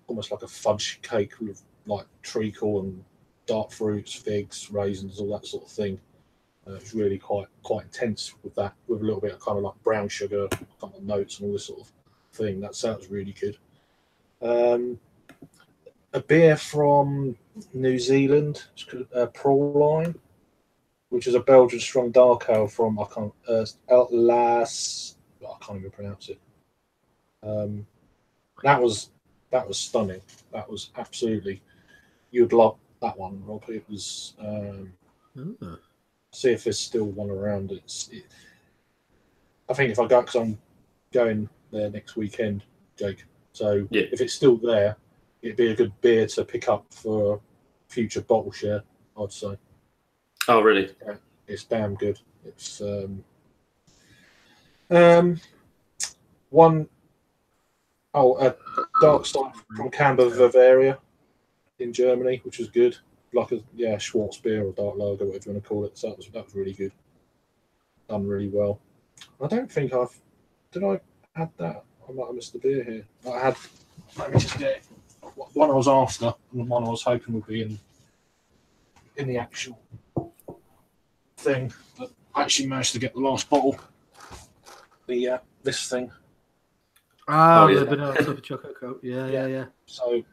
Speaker 3: almost like a fudge cake with like treacle and dark fruits, figs, raisins, all that sort of thing. It was really quite intense with that, with a little bit of kind of like brown sugar, kind of notes and all this sort of thing. That sounds really good. A beer from New Zealand, Praline, which is a Belgian strong dark ale from I can't even pronounce it. That was stunning. That was absolutely, you'd love that one, Rob. It was. See if there's still one around. I think if I go, because I'm going there next weekend, Jake. So if it's still there, it'd be a good beer to pick up for future bottle share, I'd say.
Speaker 1: Oh, really?
Speaker 3: Yeah, it's damn good. It's a dark style from Camber, Bavaria, in Germany, which was good. Like a Schwarz beer or dark lager, whatever you want to call it. So that was really good. Done really well. I don't think I had that. I might have missed the beer here. Let me just get it. One I was after and one I was hoping would be in the actual thing. But I actually managed to get the last bottle. This thing.
Speaker 2: The banana stuffed chocolate coat. Yeah.
Speaker 3: So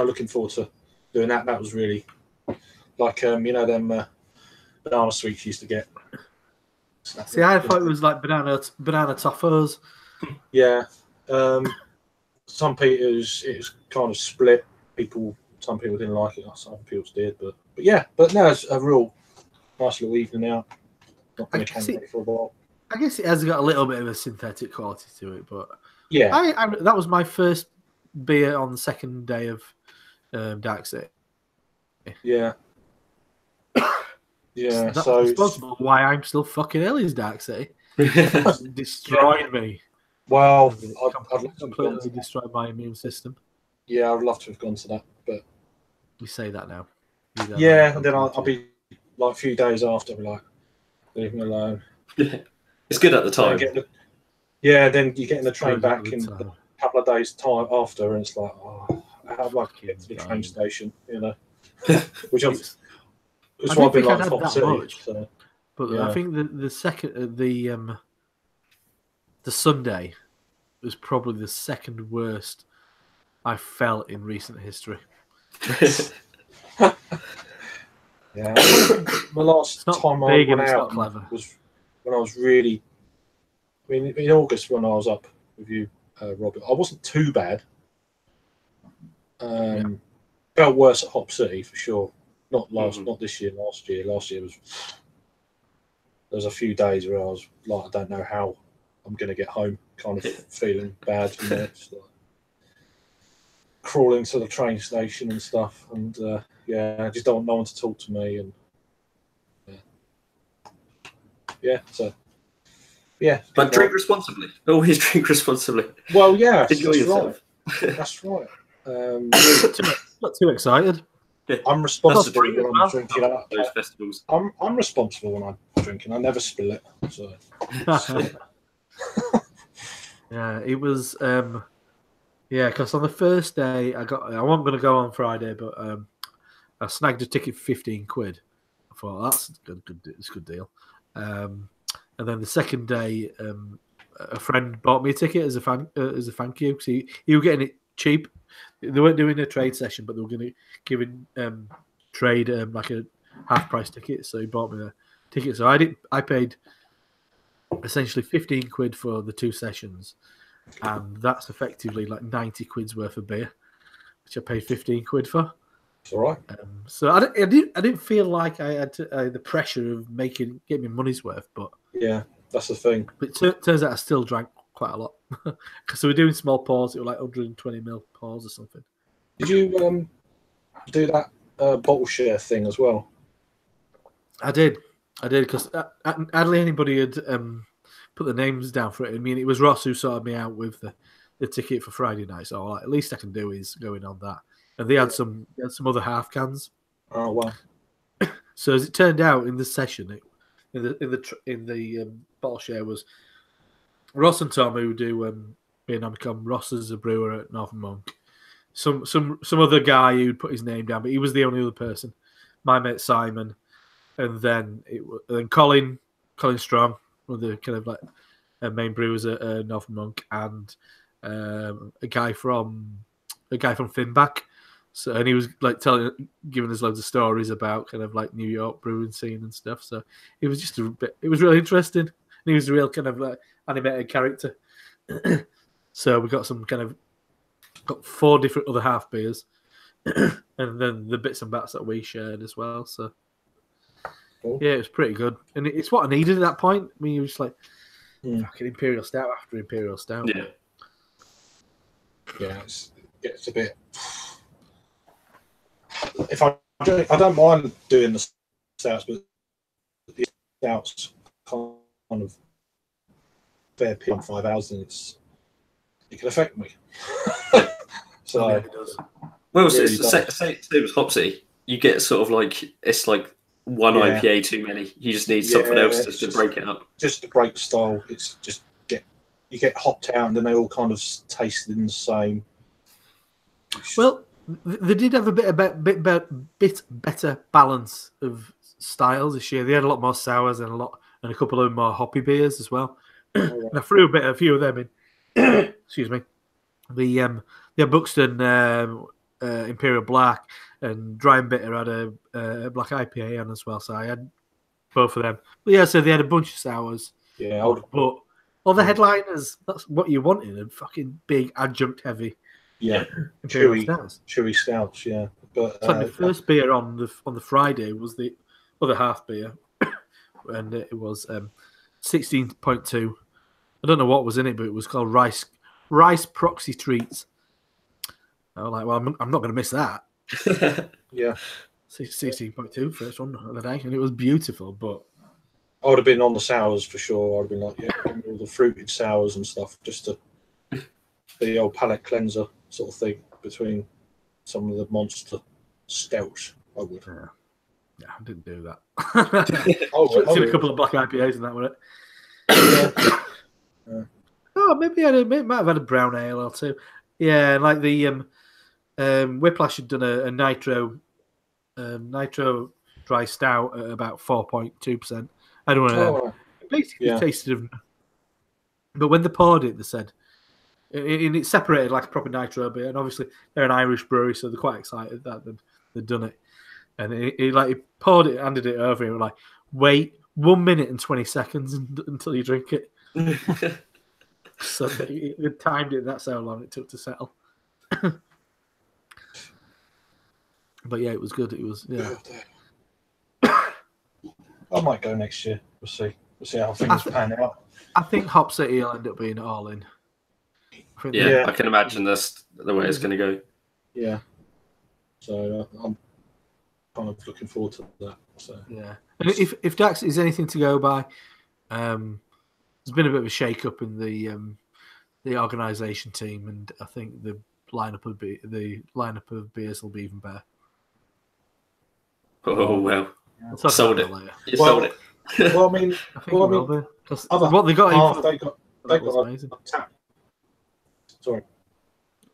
Speaker 3: looking forward to doing that. That was really like them banana sweets you used to get.
Speaker 2: See, I thought it was like banana toffees.
Speaker 3: Yeah. Some people it was kind of split. Some people didn't like it. Some people did, but no, it's a real nice little evening out. Not going to campaign for a while.
Speaker 2: I guess it has got a little bit of a synthetic quality to it, but
Speaker 3: yeah,
Speaker 2: I that was my first beer on the second day of Dark City.
Speaker 3: Yeah. Yeah,
Speaker 2: that's
Speaker 3: so
Speaker 2: responsible why I'm still fucking ill is Dark City. Destroyed me.
Speaker 3: Well, I'd
Speaker 2: completely destroyed my immune system.
Speaker 3: Yeah, I'd love to have gone to that, but
Speaker 2: we say that now.
Speaker 3: Yeah, and then I'll be like a few days after, I'll be like, leave me alone.
Speaker 1: It's good at the time.
Speaker 3: Then you get in the train back in a couple of days' time after, and it's like, how do I get to the train station? Which I've been like top city. So,
Speaker 2: but I think the second the Sunday was probably the second worst I felt in recent history.
Speaker 3: Yeah, my last time I went out was when I was really. I mean, in August when I was up with you, Robert, I wasn't too bad. Felt worse at Hop City for sure. Not this year. Last year was. There was a few days where I was like, I don't know how I'm going to get home. Kind of feeling bad, just like crawling to the train station and stuff, and I just don't want no one to talk to me, and
Speaker 1: but drink responsibly. Always drink responsibly.
Speaker 3: Well, yeah,
Speaker 1: enjoy yourself.
Speaker 3: That's right.
Speaker 2: Not too excited.
Speaker 3: I'm responsible
Speaker 2: free as
Speaker 3: when
Speaker 2: well.
Speaker 3: I'm drinking.
Speaker 1: Those festivals.
Speaker 3: I'm responsible when I'm drinking. I never spill it. So.
Speaker 2: Yeah, it was. Because on the first day, I wasn't going to go on Friday, but I snagged a ticket for 15 quid. I thought that's it's a good deal. And then the second day, a friend bought me a ticket as a thank you. So he was getting it cheap. They weren't doing a trade session, but they were going to give trade like a half price ticket. So he bought me a ticket. So I paid essentially 15 quid for the 2 sessions, and that's effectively like 90 quid's worth of beer, which I paid 15 quid for.
Speaker 3: It's all right.
Speaker 2: So I didn't feel like I had the pressure of getting my money's worth, but
Speaker 3: yeah, that's the thing.
Speaker 2: But it turns out I still drank quite a lot because we were doing small pours. It was like 120ml pours or something.
Speaker 3: Did you do that bottle share thing as well?
Speaker 2: I did because hardly anybody had put the names down for it. I mean, it was Ross who sorted me out with the ticket for Friday night. So like, at least I can do is going on that. And they had some other half cans.
Speaker 3: Oh well.
Speaker 2: So as it turned out in the session, in the bottle share was Ross and Tom who do Beernomicon. Ross is a brewer at Northern Monk. Some other guy who'd put his name down, but he was the only other person. My mate Simon, and then Colin Strong, one of the kind of like main brewers at Northern Monk, and a guy from Finback. So, and he was like giving us loads of stories about kind of like New York brewing scene and stuff. So it was just it was really interesting. And he was a real kind of like animated character. So we got got 4 different other half beers, and then the bits and bats that we shared as well. So
Speaker 3: cool.
Speaker 2: Yeah, it was pretty good, and it's what I needed at that point. I mean, you were just like fucking Imperial Stout after Imperial Stout.
Speaker 1: Yeah,
Speaker 3: it gets a bit. If I don't mind doing the stouts, but the stouts kind of fair P on 5 hours, and it can affect me. So
Speaker 2: yeah, it does.
Speaker 1: well,
Speaker 3: really
Speaker 1: say it was Hopsy. You get sort of like it's like one IPA too many. You just need something else to break it up.
Speaker 3: Just to break the style, it's just you get hopped out, and then they all kind of taste the same.
Speaker 2: Well, they did have a bit better balance of styles this year. They had a lot more sours and a couple of more hoppy beers as well. And I threw a few of them in. Excuse me. The Buxton Imperial Black and Dry and Bitter had a black IPA on as well, so I had both of them. But yeah, so they had a bunch of sours.
Speaker 3: Yeah,
Speaker 2: but all the headliners, that's what you wanted, and fucking big adjunct heavy.
Speaker 3: Yeah, chewy stouts. Yeah, but
Speaker 2: it's like the first beer on the Friday was the other half beer, and it was 16.2. I don't know what was in it, but it was called Rice Proxy Treats. I was like, well, I'm not going to miss that.
Speaker 3: Yeah,
Speaker 2: 16.2 first one of the day, and it was beautiful. But
Speaker 3: I would have been on the sours for sure. I'd have been like, all the fruited sours and stuff, just to the old palate cleanser sort of thing between some of the monster stouts. I would.
Speaker 2: Yeah, I didn't do that. Did a couple of black IPAs and that was it. Yeah. Oh, maybe might have had a brown ale or two. Yeah, like the Whiplash had done a nitro dry stout at about 4.2%. I don't know. Basically tasted of. But when they poured it, they said it separated like a proper nitro beer, and obviously they're an Irish brewery, so they're quite excited that they'd done it. And he poured it, handed it over, and was like, wait 1 minute and 20 seconds until you drink it. So they timed it. That's how long it took to settle. But yeah, it was good. It was
Speaker 3: I might go next year. We'll see. We'll see how things pan out.
Speaker 2: I think Hop City will end up being all in.
Speaker 1: I can imagine that's the way it's going to go.
Speaker 3: Yeah. So I'm kind of looking forward to that. So
Speaker 2: yeah, and if Dax is anything to go by, there's been a bit of a shake-up in the organisation team, and I think lineup of beers will be even better.
Speaker 1: Oh well,
Speaker 2: We'll talk
Speaker 1: sold
Speaker 2: about
Speaker 1: it.
Speaker 2: that later.
Speaker 1: You sold it.
Speaker 3: Well, I mean,
Speaker 2: I think it will be. 'Cause
Speaker 3: other
Speaker 2: what they got
Speaker 3: half,
Speaker 2: in
Speaker 3: they got
Speaker 2: was
Speaker 3: a
Speaker 2: amazing.
Speaker 3: tap. Sorry,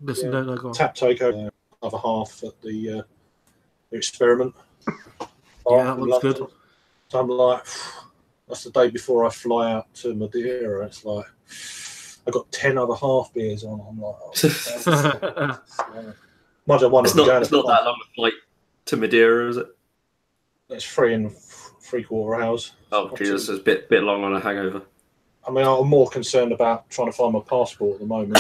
Speaker 2: Listen,
Speaker 3: yeah.
Speaker 2: no, go on.
Speaker 3: tap takeover. Other half at the experiment.
Speaker 2: Yeah, that looks good.
Speaker 3: So I'm like, that's the day before I fly out to Madeira. It's like I got 10 other half beers on. I'm like, oh, imagine one
Speaker 1: It's
Speaker 3: of them
Speaker 1: not.
Speaker 3: going
Speaker 1: It's not that long a flight to Madeira, is it?
Speaker 3: It's 3.75 hours.
Speaker 1: Oh Jesus, it's a bit long on a hangover.
Speaker 3: I mean, I'm more concerned about trying to find my passport at the moment.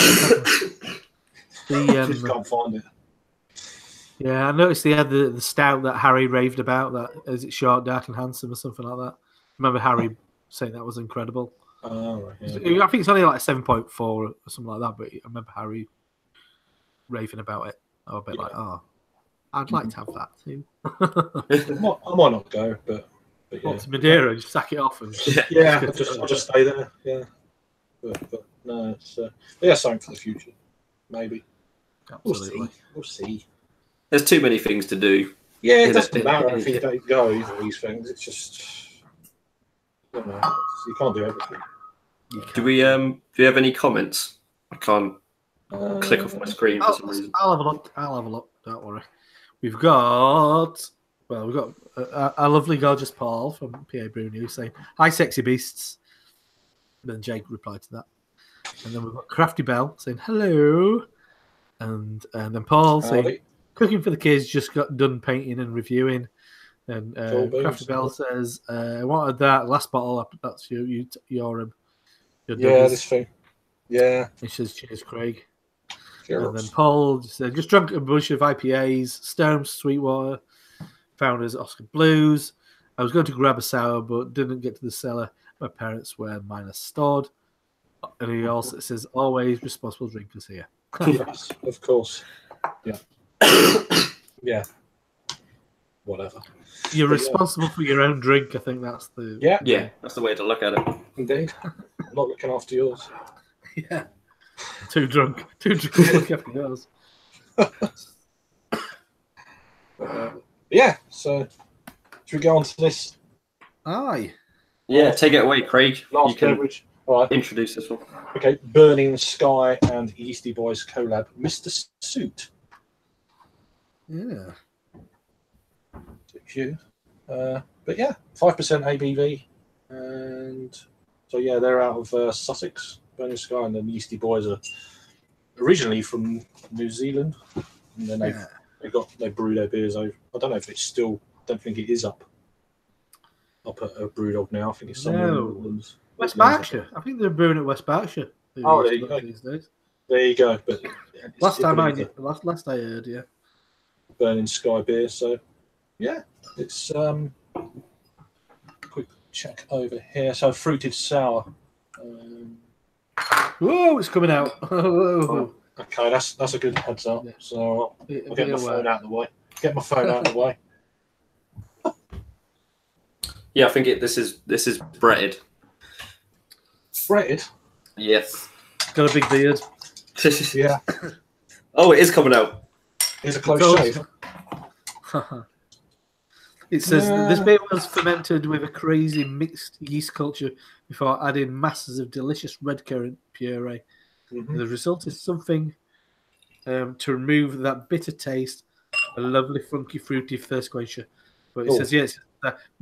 Speaker 3: Just can't find it.
Speaker 2: Yeah, I noticed they had the stout that Harry raved about. That is it, short, dark, and handsome, or something like that. I remember Harry saying that was incredible.
Speaker 3: Right, yeah.
Speaker 2: I think it's only like 7.4 or something like that. But I remember Harry raving about it. I was a bit like, oh, I'd like to have that too.
Speaker 3: I might not go, but yeah.
Speaker 2: What's Madeira? Just sack it off and
Speaker 3: yeah, I'll just stay there. Yeah, but no, it's something for the future, maybe.
Speaker 2: Absolutely,
Speaker 3: we'll see.
Speaker 1: There's too many things to do.
Speaker 3: Yeah, it doesn't matter if you don't go either these things. It's just you can't do everything.
Speaker 1: Do we have any comments? I can't click off my screen for some reason.
Speaker 2: I'll have a look. Don't worry. We've got a lovely, gorgeous Paul from PA Brew News saying, "Hi, sexy beasts." And then Jake replied to that. And then we've got Crafty Bell saying, "Hello." And then Paul saying, "Cooking for the kids, just got done painting and reviewing." And Crafty Bell says, "I wanted that last bottle. That's your
Speaker 3: this thing. Yeah."
Speaker 2: He says, "Cheers, Craig."
Speaker 3: Cheers.
Speaker 2: And then Paul said, "Just drunk a bunch of IPAs, Storms, Sweetwater, Founders, Oscar Blues. I was going to grab a sour, but didn't get to the cellar. My parents were mine are stored." And he also says, "Always responsible drinkers here."
Speaker 3: Yes, of course. Yeah. Yeah. Whatever.
Speaker 2: You're responsible for your own drink. I think that's the
Speaker 1: that's the way to look at it.
Speaker 3: Indeed. I'm not looking after yours.
Speaker 2: Yeah. Too drunk to look after yours.
Speaker 3: Yeah. So should we go on to this?
Speaker 2: Aye.
Speaker 1: Yeah, take it away, Craig.
Speaker 3: Last
Speaker 1: you can
Speaker 3: beverage. All right.
Speaker 1: Introduce this one.
Speaker 3: Okay. Burning Sky and Yeastie Boys collab, Mr. Suit.
Speaker 2: Yeah.
Speaker 3: You. But yeah, 5% ABV, and so yeah, they're out of Sussex, Burning Sky, and then Yeastie Boys are originally from New Zealand, and then they brew their beers over. I don't know if it's still. Don't think it is up at a Brewdog now. I think it's somewhere in the Woodlands.
Speaker 2: West Berkshire. I think they're brewing at West Berkshire.
Speaker 3: Oh, there you go.
Speaker 2: These days.
Speaker 3: There you go. But
Speaker 2: last I heard, yeah.
Speaker 3: Burning Sky beer. So yeah, it's quick check over here. So fruited sour.
Speaker 2: Whoa, it's coming out. Whoa.
Speaker 3: Okay, that's a good heads up. So I'll get my phone out of the way. Get my phone out of the way.
Speaker 1: Yeah, I think this is breaded.
Speaker 3: Breaded?
Speaker 1: Yes.
Speaker 2: Got a big beard.
Speaker 3: Yeah.
Speaker 1: Oh, it is coming out.
Speaker 3: It's a close shave.
Speaker 2: It says this beer was fermented with a crazy mixed yeast culture before adding masses of delicious red currant puree. Mm-hmm. The result is something to remove that bitter taste, a lovely, funky, fruity thirst quencher. But it says, yes,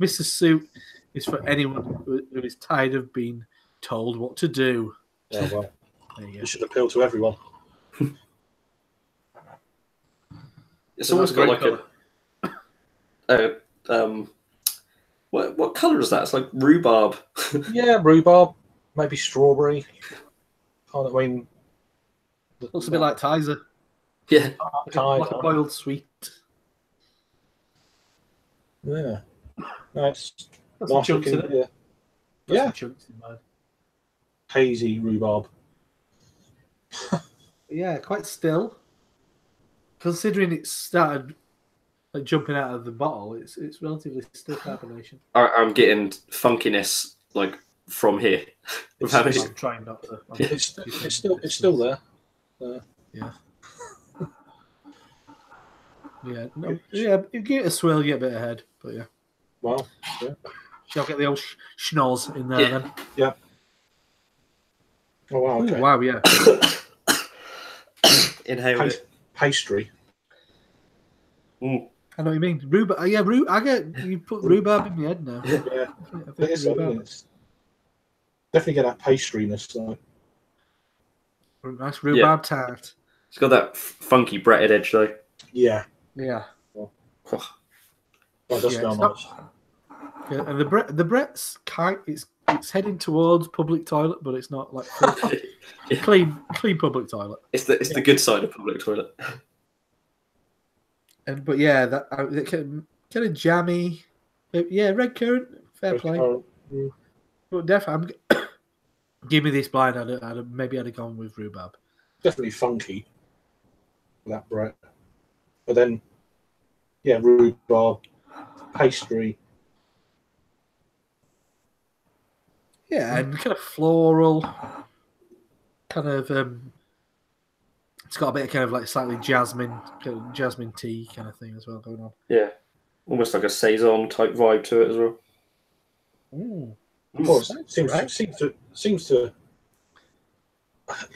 Speaker 2: Mr. Suit is for anyone who is tired of being told what to do.
Speaker 3: Yeah, well, it should appeal to everyone.
Speaker 1: It's almost got like what colour is that? It's like rhubarb.
Speaker 3: Yeah, rhubarb, maybe strawberry. I mean,
Speaker 2: looks a bit like Tizer.
Speaker 1: Yeah,
Speaker 2: like a boiled sweet.
Speaker 3: Yeah, nice.
Speaker 2: That's some chunks in it.
Speaker 3: Yeah,
Speaker 2: some chunks in mine.
Speaker 3: Hazy rhubarb.
Speaker 2: Yeah, quite still. Considering it started jumping out of the bottle, it's relatively still carbonation.
Speaker 1: I'm getting funkiness like from here.
Speaker 2: I'm trying not to.
Speaker 3: It's still there.
Speaker 2: Yeah. Yeah, no, yeah. You get a swirl, you get a bit ahead, but yeah.
Speaker 3: Wow. Yeah.
Speaker 2: Shall get the old schnoz in there
Speaker 1: Yeah.
Speaker 2: then.
Speaker 3: Yeah. Oh wow.
Speaker 2: Ooh,
Speaker 3: Okay.
Speaker 2: wow, yeah.
Speaker 1: Inhaled it.
Speaker 3: Pastry.
Speaker 1: Mm.
Speaker 2: I know what you mean. Rhubarb. Yeah, I get you put rhubarb in my head now.
Speaker 3: Yeah.
Speaker 2: I think
Speaker 3: It is,
Speaker 2: rhubarb.
Speaker 3: it's definitely get that pastriness. So.
Speaker 2: Nice rhubarb tart.
Speaker 1: It's got that funky breaded edge though.
Speaker 3: Yeah.
Speaker 2: Yeah.
Speaker 1: Oh.
Speaker 3: That does
Speaker 2: Yeah,
Speaker 3: smell
Speaker 2: it's
Speaker 3: nice.
Speaker 2: Yeah, and the Brett's it's heading towards public toilet, but it's not like filthy.
Speaker 1: Yeah.
Speaker 2: clean public toilet.
Speaker 1: It's the good side of public toilet.
Speaker 2: But yeah, that kind of jammy. Yeah, red currant, fair play. But definitely, give me this blind. Maybe I'd have gone with rhubarb.
Speaker 3: Definitely funky. That Brett. But then, yeah, rhubarb, pastry.
Speaker 2: Yeah, and kind of floral, kind of. It's got a bit of kind of like slightly jasmine tea kind of thing as well going on.
Speaker 1: Yeah, almost like a saison type vibe to it as well.
Speaker 2: Ooh.
Speaker 3: Of course,
Speaker 2: Right.
Speaker 3: seems to.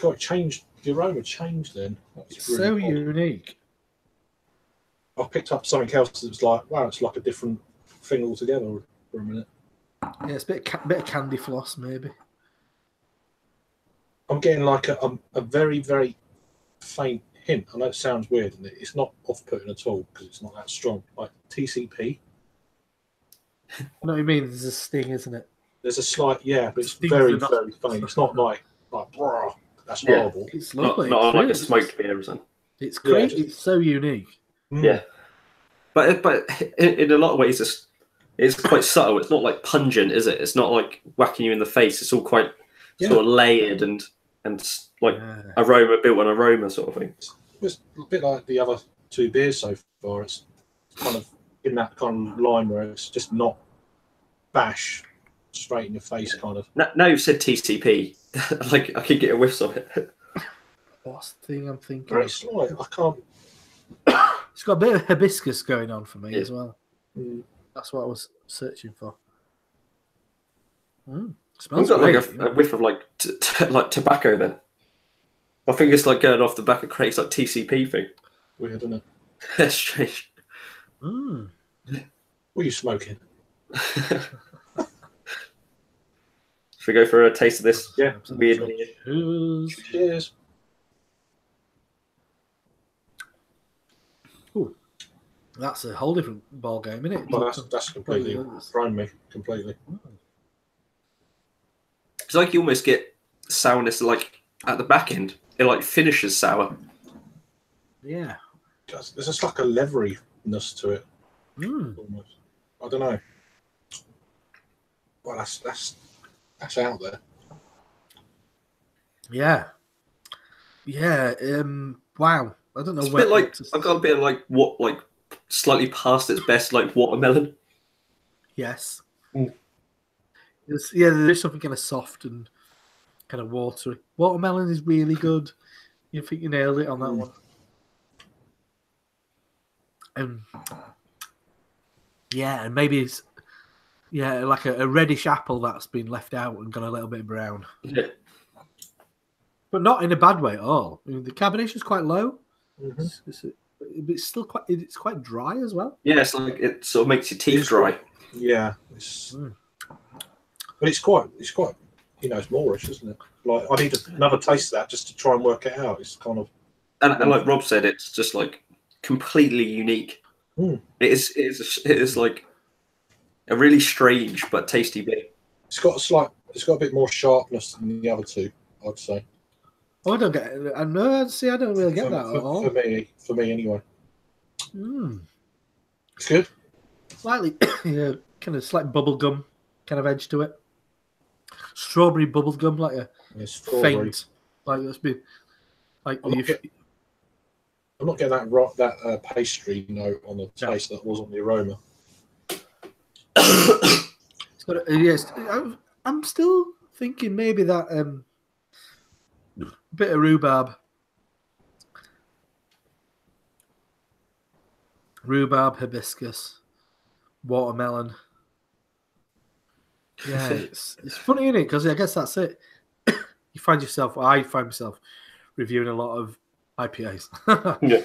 Speaker 3: God, changed the aroma changed. Then
Speaker 2: It's so unique.
Speaker 3: I picked up something else that was like, wow, it's like a different thing altogether for a minute.
Speaker 2: Yeah, it's a bit of candy floss maybe.
Speaker 3: I'm getting like a very, very faint hint. I know it sounds weird, and it's not off-putting at all because it's not that strong. Like TCP.
Speaker 2: I know what you mean. There's a sting, isn't it?
Speaker 3: There's a slight, yeah, but it's
Speaker 2: Stings
Speaker 3: very,
Speaker 2: the
Speaker 3: very faint. It's not like brah, that's
Speaker 1: Yeah.
Speaker 3: horrible.
Speaker 2: It's
Speaker 1: Not
Speaker 2: lovely.
Speaker 1: like a
Speaker 2: really.
Speaker 1: smoked beer or something.
Speaker 2: It's great.
Speaker 3: Yeah,
Speaker 2: It's so unique.
Speaker 1: Yeah, but in a lot of ways it's quite subtle. It's not like pungent, is it? It's not like whacking you in the face. It's all quite sort of layered and like aroma built on aroma sort of thing.
Speaker 3: It's a bit like the other two beers so far. It's kind of in that kind of line where it's just not bash straight in your face, kind of.
Speaker 1: Now you've said TCP, like I could get a whiff of it.
Speaker 2: What's the thing I'm thinking?
Speaker 3: Very slight. I can't.
Speaker 2: It's got a bit of hibiscus going on for me
Speaker 1: Yeah.
Speaker 2: as well. That's what I was searching for.
Speaker 1: I've
Speaker 2: Smells
Speaker 1: got like
Speaker 2: great.
Speaker 1: a whiff of like like tobacco. Then I think it's like going off the back of crates, like TCP thing.
Speaker 3: Weird, isn't it?
Speaker 1: That's strange.
Speaker 3: What are you smoking?
Speaker 1: Should we go for a taste of this?
Speaker 3: Yeah.
Speaker 1: Weird.
Speaker 3: Cheers.
Speaker 2: Ooh, that's a whole different ball game, isn't it?
Speaker 3: Well, that's completely thrown me completely.
Speaker 1: It's like you almost get sourness like at the back end. It like finishes sour.
Speaker 2: Yeah.
Speaker 3: There's just like a leathery-ness to it. Almost. I don't know. Well, that's out there.
Speaker 2: Yeah. Yeah. Wow. I don't know.
Speaker 1: It's a bit like I've got a bit of like slightly past its best, like watermelon.
Speaker 2: Yes. Yeah, there is something kind of soft and kind of watery. Watermelon is really good. You think you nailed it on that one. Yeah, and maybe it's like a reddish apple that's been left out and got a little bit brown.
Speaker 1: Yeah.
Speaker 2: But not in a bad way at all. I mean, the carbonation is quite low. It's still quite dry as well.
Speaker 1: Yeah, it's like it sort of makes your teeth dry.
Speaker 3: Yeah, but it's quite it's moreish, isn't it? Like I need another taste of that just to try and work it out. It's kind of
Speaker 1: and like Rob said, it's just like completely unique. It is like a really strange but tasty beer.
Speaker 3: It's got a bit more sharpness than the other two, I'd say.
Speaker 2: Oh, I don't get it. I don't really get that at all.
Speaker 3: For me anyway. It's good.
Speaker 2: Slightly, kind of slight bubblegum kind of edge to it. Strawberry bubblegum, like a faint, like it's been like.
Speaker 3: I'm not getting that pastry note on the taste that was on the aroma.
Speaker 2: It's got yes. I'm still thinking maybe that bit of rhubarb. Rhubarb, hibiscus, watermelon. Yeah, it's funny, isn't it? Because I guess that's it. You find yourself, I find myself reviewing a lot of IPAs.
Speaker 1: Yeah.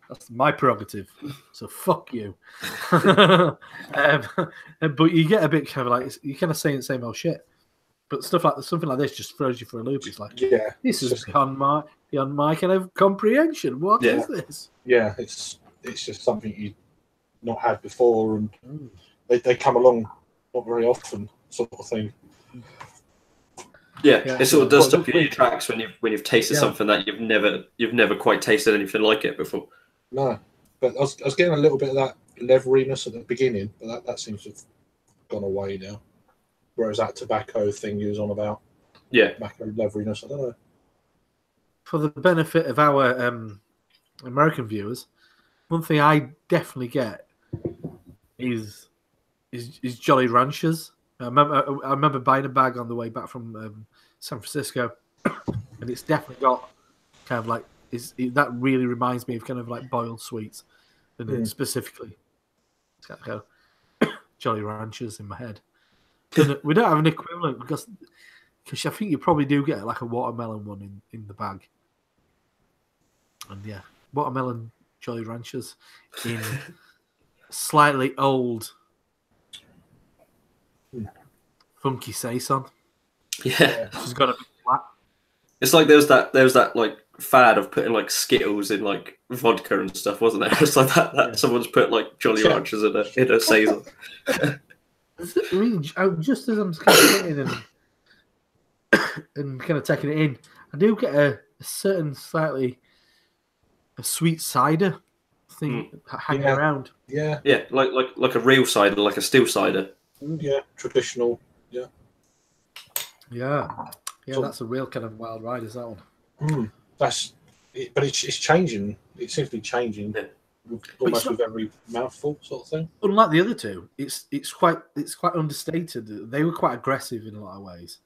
Speaker 2: That's my prerogative. So fuck you. But you get a bit kind of like, you're kind of saying the same old shit. But something like this just throws you for a loop. It's like,
Speaker 3: Yeah,
Speaker 2: this is beyond my kind of comprehension. What is this?
Speaker 3: Yeah, it's just something you not had before, and they come along not very often, sort of thing.
Speaker 1: Yeah, it sort of does stop you in your tracks when you've tasted something that you've never quite tasted anything like it before.
Speaker 3: No, but I was getting a little bit of that leveriness at the beginning, but that seems to have gone away now. Whereas that tobacco thing you was on about, tobacco leveriness, I don't know.
Speaker 2: For the benefit of our American viewers, one thing I definitely get is Jolly Ranchers. I remember buying a bag on the way back from San Francisco, and it's definitely got kind of like that really reminds me of kind of like boiled sweets, and then specifically, it's got to go Jolly Ranchers in my head. And we don't have an equivalent because I think you probably do get like a watermelon one in the bag, and watermelon Jolly Ranchers in slightly old. Funky saison.
Speaker 1: Yeah,
Speaker 2: she's got a bit flat.
Speaker 1: It's like there was that like fad of putting like Skittles in like vodka and stuff, wasn't there? It's like that someone's put like Jolly Ranchers in a saison.
Speaker 2: I mean, just as I'm kind of sitting and kind of taking it in, I do get a certain slightly a sweet cider thing hanging around.
Speaker 3: Yeah,
Speaker 1: like a real cider, like a still cider.
Speaker 3: Yeah, traditional.
Speaker 2: Yeah, that's a real kind of wild ride, is that one?
Speaker 3: That's it, but it's changing. It seems to be changing almost with every mouthful, sort of thing.
Speaker 2: Unlike the other two, it's quite understated. They were quite aggressive in a lot of ways,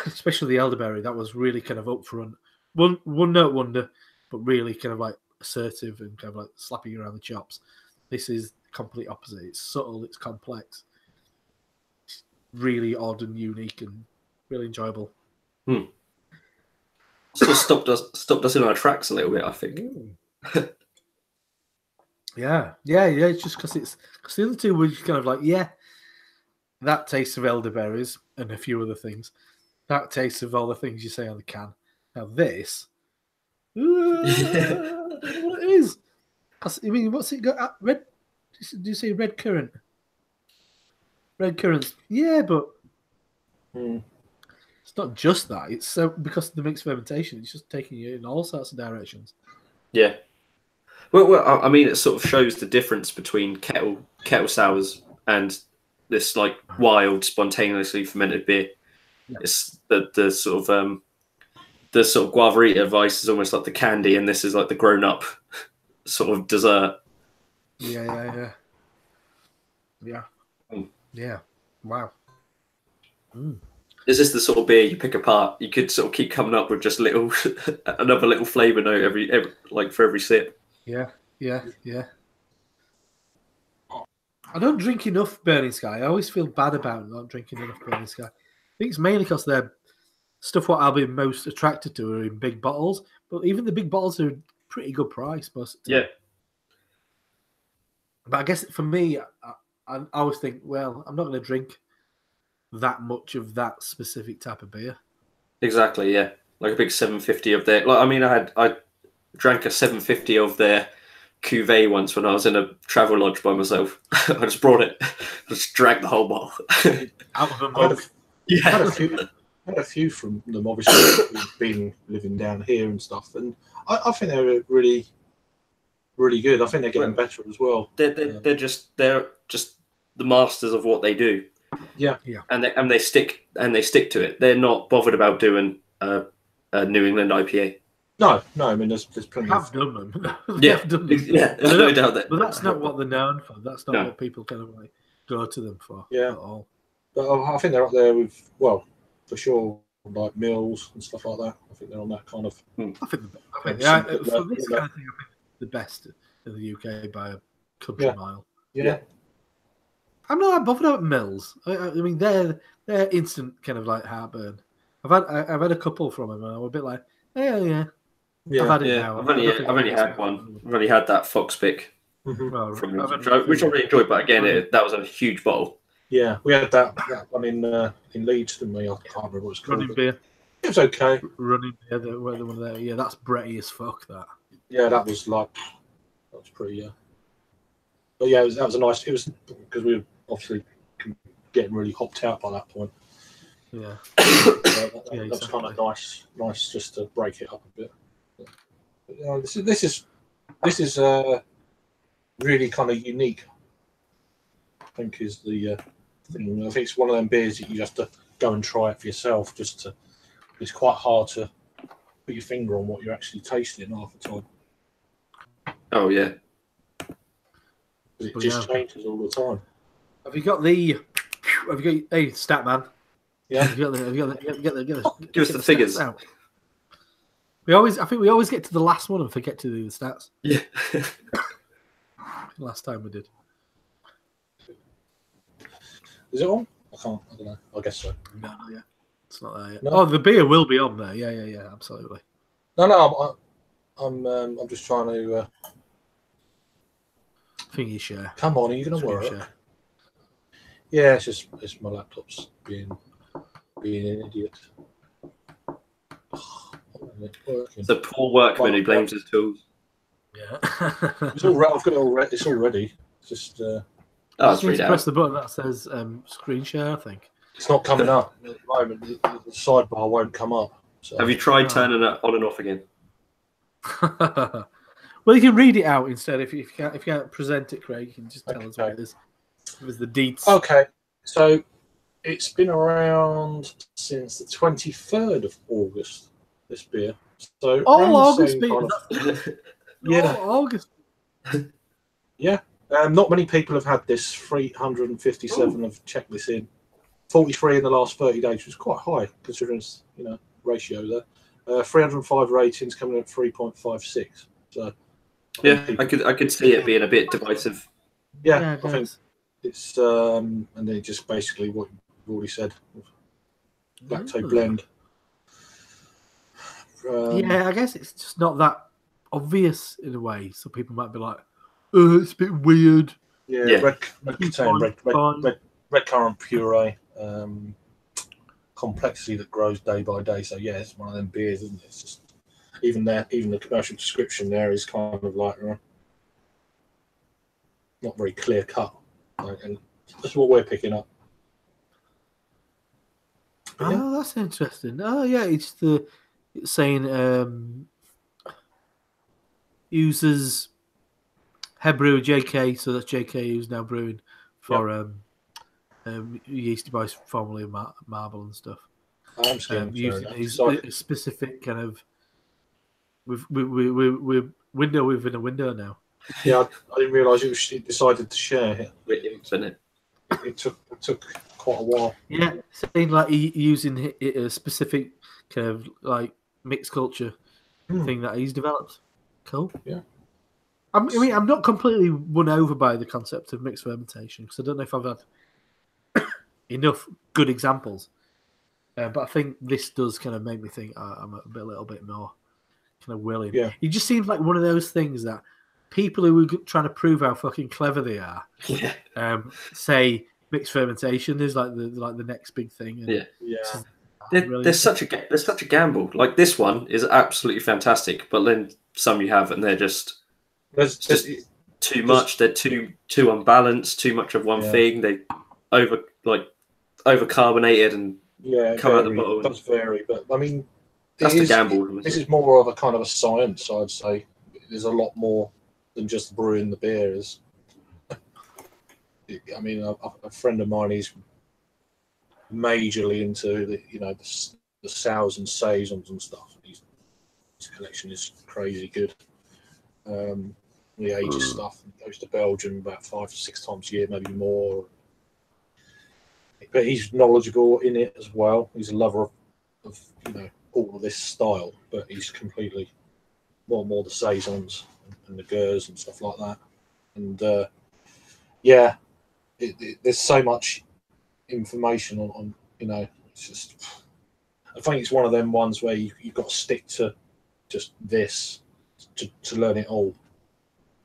Speaker 2: especially the elderberry. That was really kind of upfront, one note wonder, but really kind of like assertive and kind of like slapping you around the chops. This is the complete opposite. It's subtle. It's complex. Really odd and unique and really enjoyable.
Speaker 1: Sort of stopped us in our tracks a little bit, I think.
Speaker 2: Yeah. It's just because the other two were just kind of like, that taste of elderberries and a few other things. That taste of all the things you say on the can. Now this, I don't know what it is. I mean, what's it got? Red? Do you say red currant? Red currants, but it's not just that. It's so because of the mixed fermentation, it's just taking you in all sorts of directions.
Speaker 1: Yeah. Well, I mean, it sort of shows the difference between kettle sours and this like wild, spontaneously fermented beer. Yeah. It's the sort of Guavarita Vice is almost like the candy, and this is like the grown up sort of dessert.
Speaker 2: Yeah. Yeah. Wow.
Speaker 1: Is this the sort of beer you pick apart? You could sort of keep coming up with just another little flavour note every like for every sip.
Speaker 2: Yeah. I don't drink enough Burning Sky. I always feel bad about not drinking enough Burning Sky. I think it's mainly because they're stuff what I'll be most attracted to are in big bottles, but even the big bottles are pretty good price most of the time.
Speaker 1: Yeah.
Speaker 2: But I guess for me, I always think, well, I'm not going to drink that much of that specific type of beer.
Speaker 1: Exactly, yeah. Like a big 750 of their... Like, I mean, I drank a 750 of their cuvee once when I was in a travel lodge by myself. I just brought it. Just drank the whole bottle.
Speaker 2: Out of a mug.
Speaker 3: I had a few from them, obviously, being living down here and stuff. And I think they're really... really good. I think they're getting better as well.
Speaker 1: They're just the masters of what they do.
Speaker 3: Yeah.
Speaker 1: And they stick to it. They're not bothered about doing a New England IPA.
Speaker 3: No. I mean, there's plenty.
Speaker 2: Have done them.
Speaker 1: Yeah, there's no doubt that.
Speaker 2: But that's not what they're known for. That's not what people kind of like go to them for.
Speaker 3: Yeah.
Speaker 2: At all.
Speaker 3: But I think they're up there with, well, for sure, like Mills and stuff like that. I think they're on that kind of.
Speaker 2: I think for this kind of thing, I think the best in the UK by a country mile.
Speaker 3: Yeah.
Speaker 2: I'm not that bothered about Mills. I mean, they're instant kind of like heartburn. I've had a couple from him, and I'm a bit like, yeah. I've had it now.
Speaker 1: I've only had one. I've only had that Fox pick
Speaker 2: Well,
Speaker 1: from him, which I really enjoyed. But again, that was a huge bottle.
Speaker 3: Yeah, we had that one in Leeds, didn't we? I can't remember what it's called.
Speaker 2: Running beer.
Speaker 3: It was okay.
Speaker 2: Running beer. The one there. Yeah, that's Bretty as fuck. That.
Speaker 3: Yeah, that was pretty. But yeah, that was a nice. It was because we were obviously getting really hopped out by that point.
Speaker 2: Yeah.
Speaker 3: That was kind of nice just to break it up a bit. But, this is really kind of unique. I think is the thing. I think it's one of them beers that you have to go and try it for yourself. It's quite hard to put your finger on what you're actually tasting half the time.
Speaker 1: Oh yeah.
Speaker 3: It just changes all the time.
Speaker 2: Have you got hey stat man?
Speaker 3: Yeah.
Speaker 2: Have you got the
Speaker 1: Give us the figures.
Speaker 2: Out. I think we always get to the last one and forget to do the stats.
Speaker 1: Yeah.
Speaker 2: Last time we did.
Speaker 3: Is it on? I don't know. I guess so.
Speaker 2: No, not yet. It's not there yet.
Speaker 3: No?
Speaker 2: Oh, the beer will be on there. Yeah, absolutely.
Speaker 3: No, I'm just trying to.
Speaker 2: Thingy share.
Speaker 3: Come on, are you going to work?
Speaker 2: Share.
Speaker 3: Yeah, it's my laptop's being an idiot.
Speaker 1: The poor workman who blames his tools.
Speaker 2: Yeah.
Speaker 3: It's all right. I've got it all. It's all ready. It's just.
Speaker 1: It's
Speaker 2: you need to press the button that says screen share. I think
Speaker 3: it's not coming up at the moment. The sidebar won't come up. So.
Speaker 1: Have you tried turning it on and off again?
Speaker 2: Well, you can read it out instead. If you can't present it, Craig, you can just tell us what it is. It was the deets.
Speaker 3: Okay, so it's been around since the 23rd of August. This beer. So
Speaker 2: August.
Speaker 3: Yeah,
Speaker 2: August.
Speaker 3: Yeah. Not many people have had this. 357 have checked this in. 43 in the last 30 days, which is quite high considering ratio there. 305 ratings coming in at 3.56. So
Speaker 1: yeah, I could see it being a bit divisive.
Speaker 3: Yeah, I think it's and then just basically what you've already said. Lacto blend.
Speaker 2: Yeah, I guess it's just not that obvious in a way, so people might be like, "Oh, it's a bit weird."
Speaker 3: Yeah. Red currant puree, complexity that grows day by day. So yeah, it's one of them beers, isn't it? It's just even the commercial description there is kind of like not very clear cut, and that's what we're picking up. But
Speaker 2: yeah. Oh, that's interesting. Oh yeah, it's saying uses head brewer JK, so that's JK who's now brewing for Yeastie Boys, formerly Marble and stuff. Using a specific kind of we're window within a window now.
Speaker 3: Yeah, I didn't realise it decided to share it. It took quite a while.
Speaker 2: Yeah, saying like using a specific kind of like mixed culture thing that he's developed. Cool.
Speaker 3: Yeah.
Speaker 2: I mean, I'm not completely won over by the concept of mixed fermentation because I don't know if I've had enough good examples. But I think this does kind of make me think I'm a little bit more kind of willing.
Speaker 3: Yeah.
Speaker 2: It just seems like one of those things that people who are trying to prove how fucking clever they are say mixed fermentation is like the next big thing. And
Speaker 1: there's such a gamble. Like this one is absolutely fantastic, but then some you have and they're just too much. They're too unbalanced. Too much of one thing. They over carbonated and come out the bottle.
Speaker 3: It does vary, but I mean,
Speaker 1: that's the gamble.
Speaker 3: This is more of a kind of a science, I'd say. There's a lot more than just brewing the beer. I mean, a friend of mine is majorly into the sours and saisons and stuff. His collection is crazy good. He ages stuff and goes to Belgium about 5 to 6 times a year, maybe more. But he's knowledgeable in it as well. He's a lover of all of this style, but he's completely more the saisons and the Gers and stuff like that. And yeah, there's so much information on it's just. I think it's one of them ones where you've got to stick to just this to learn it all.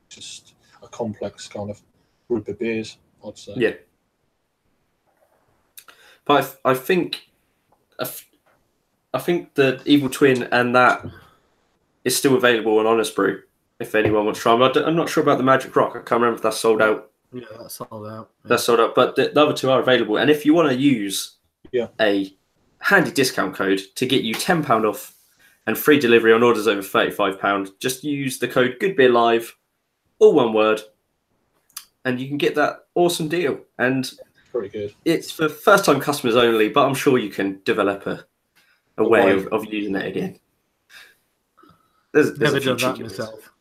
Speaker 3: Just a complex kind of group of beers, I'd say.
Speaker 1: Yeah. But I think the Evil Twin and that is still available on Honest Brew if anyone wants to try them. I'm not sure about the Magic Rock. I can't remember if that's sold out.
Speaker 2: Yeah, that's sold out. Yeah.
Speaker 1: That's sold out. But the other two are available. And if you want to use a handy discount code to get you £10 off and free delivery on orders over £35, just use the code GoodBeerLive, all one word, and you can get that awesome deal. And
Speaker 3: pretty good.
Speaker 1: It's for first-time customers only, but I'm sure you can develop a way of using it again. There's
Speaker 2: Never
Speaker 1: a few
Speaker 2: done that
Speaker 1: cheeky
Speaker 2: myself.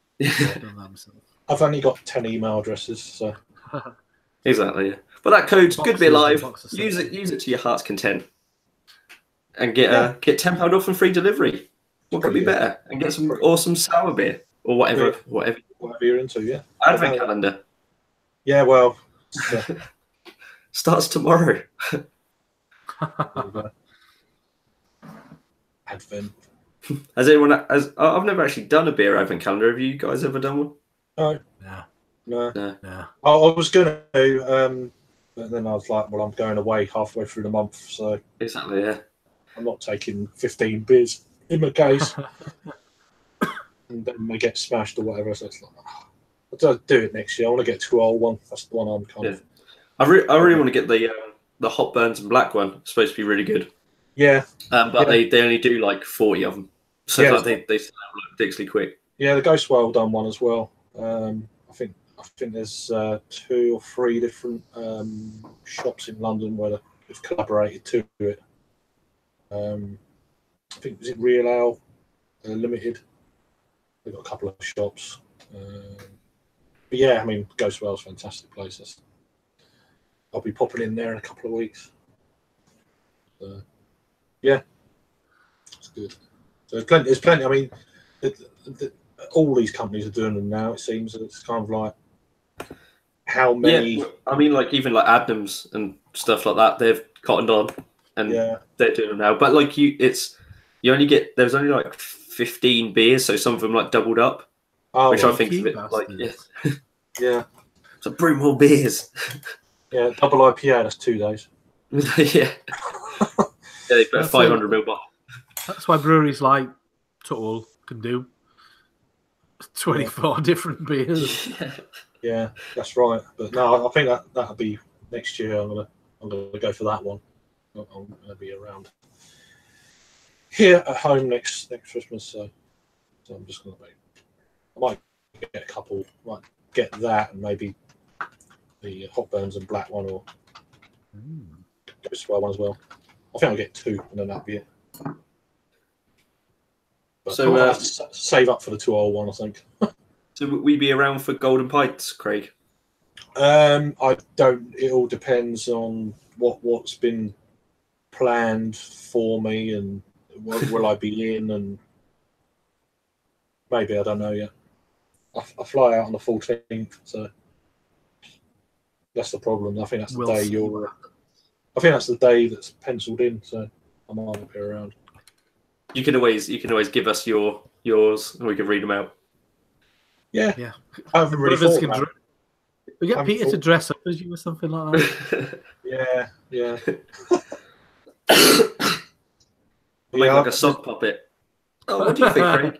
Speaker 3: I've only got 10 email addresses, so
Speaker 1: exactly. Yeah. But that code's GoodBeerLive.
Speaker 2: Boxes.
Speaker 1: Use it to your heart's content, and get £10 off and free delivery. What could be better? And get some awesome sour beer or whatever
Speaker 3: you're into. Yeah.
Speaker 1: Advent calendar.
Speaker 3: Yeah, well,
Speaker 1: starts tomorrow.
Speaker 3: Advent.
Speaker 1: Has anyone? I've never actually done a beer advent calendar. Have you guys ever done one?
Speaker 3: No.
Speaker 2: Yeah.
Speaker 3: I was going to, but then I was like, well, I'm going away halfway through the month, so
Speaker 1: Exactly. Yeah.
Speaker 3: I'm not taking 15 beers in my case, and then they get smashed or whatever. So it's like, I'll do it next year. I want to get to our one. That's the one I'm kind of.
Speaker 1: I really want to get the Hot Burns and Black one. It's supposed to be really good.
Speaker 3: Yeah.
Speaker 1: But they only do like 40 of them, so they sell out ridiculously quick.
Speaker 3: Yeah, the Ghost Well done one as well. I think there's 2 or 3 different shops in London where they've collaborated to it. I think was it Real Ale Limited. They've got a couple of shops. But yeah, I mean, Ghost Well's a fantastic place. I'll be popping in there in a couple of weeks. Yeah, it's good. So there's plenty. I mean, all these companies are doing them now. It seems it's kind of like how many.
Speaker 1: Yeah, I mean, like even like Adnams and stuff like that, they've cottoned on and they're doing them now. But like there's only like 15 beers, so some of them like doubled up, which I think is a bit like
Speaker 3: yeah.
Speaker 1: So brew more beers.
Speaker 3: Yeah, double IPA. That's 2 days.
Speaker 1: Yeah, they put a 500ml bottle.
Speaker 2: That's why breweries like Tuttle can do 24 different beers.
Speaker 3: Yeah, that's right. But no, I think that'll be next year. I'm gonna go for that one. I'm gonna be around here at home next Christmas, so I'm just gonna I might get a couple. Might get that and maybe the Hot Burns and Black one or Ghost Well one as well. I think I'll get 2 and then that'll be it. But so I'll have to save up for the 201, I think.
Speaker 1: So will we be around for Golden Pints, Craig?
Speaker 3: I don't. It all depends on what's been planned for me and will I be in, and maybe I don't know yet. I fly out on the 14th, so that's the problem. I think that's the day I think that's the day that's penciled in, so I might not be around.
Speaker 1: You can always give us yours and we can read them out.
Speaker 3: Yeah. I haven't really thought about it.
Speaker 2: We get Peter to dress up as you or something like that.
Speaker 3: Yeah.
Speaker 1: Make like a sock puppet. Oh, what do you think, Craig?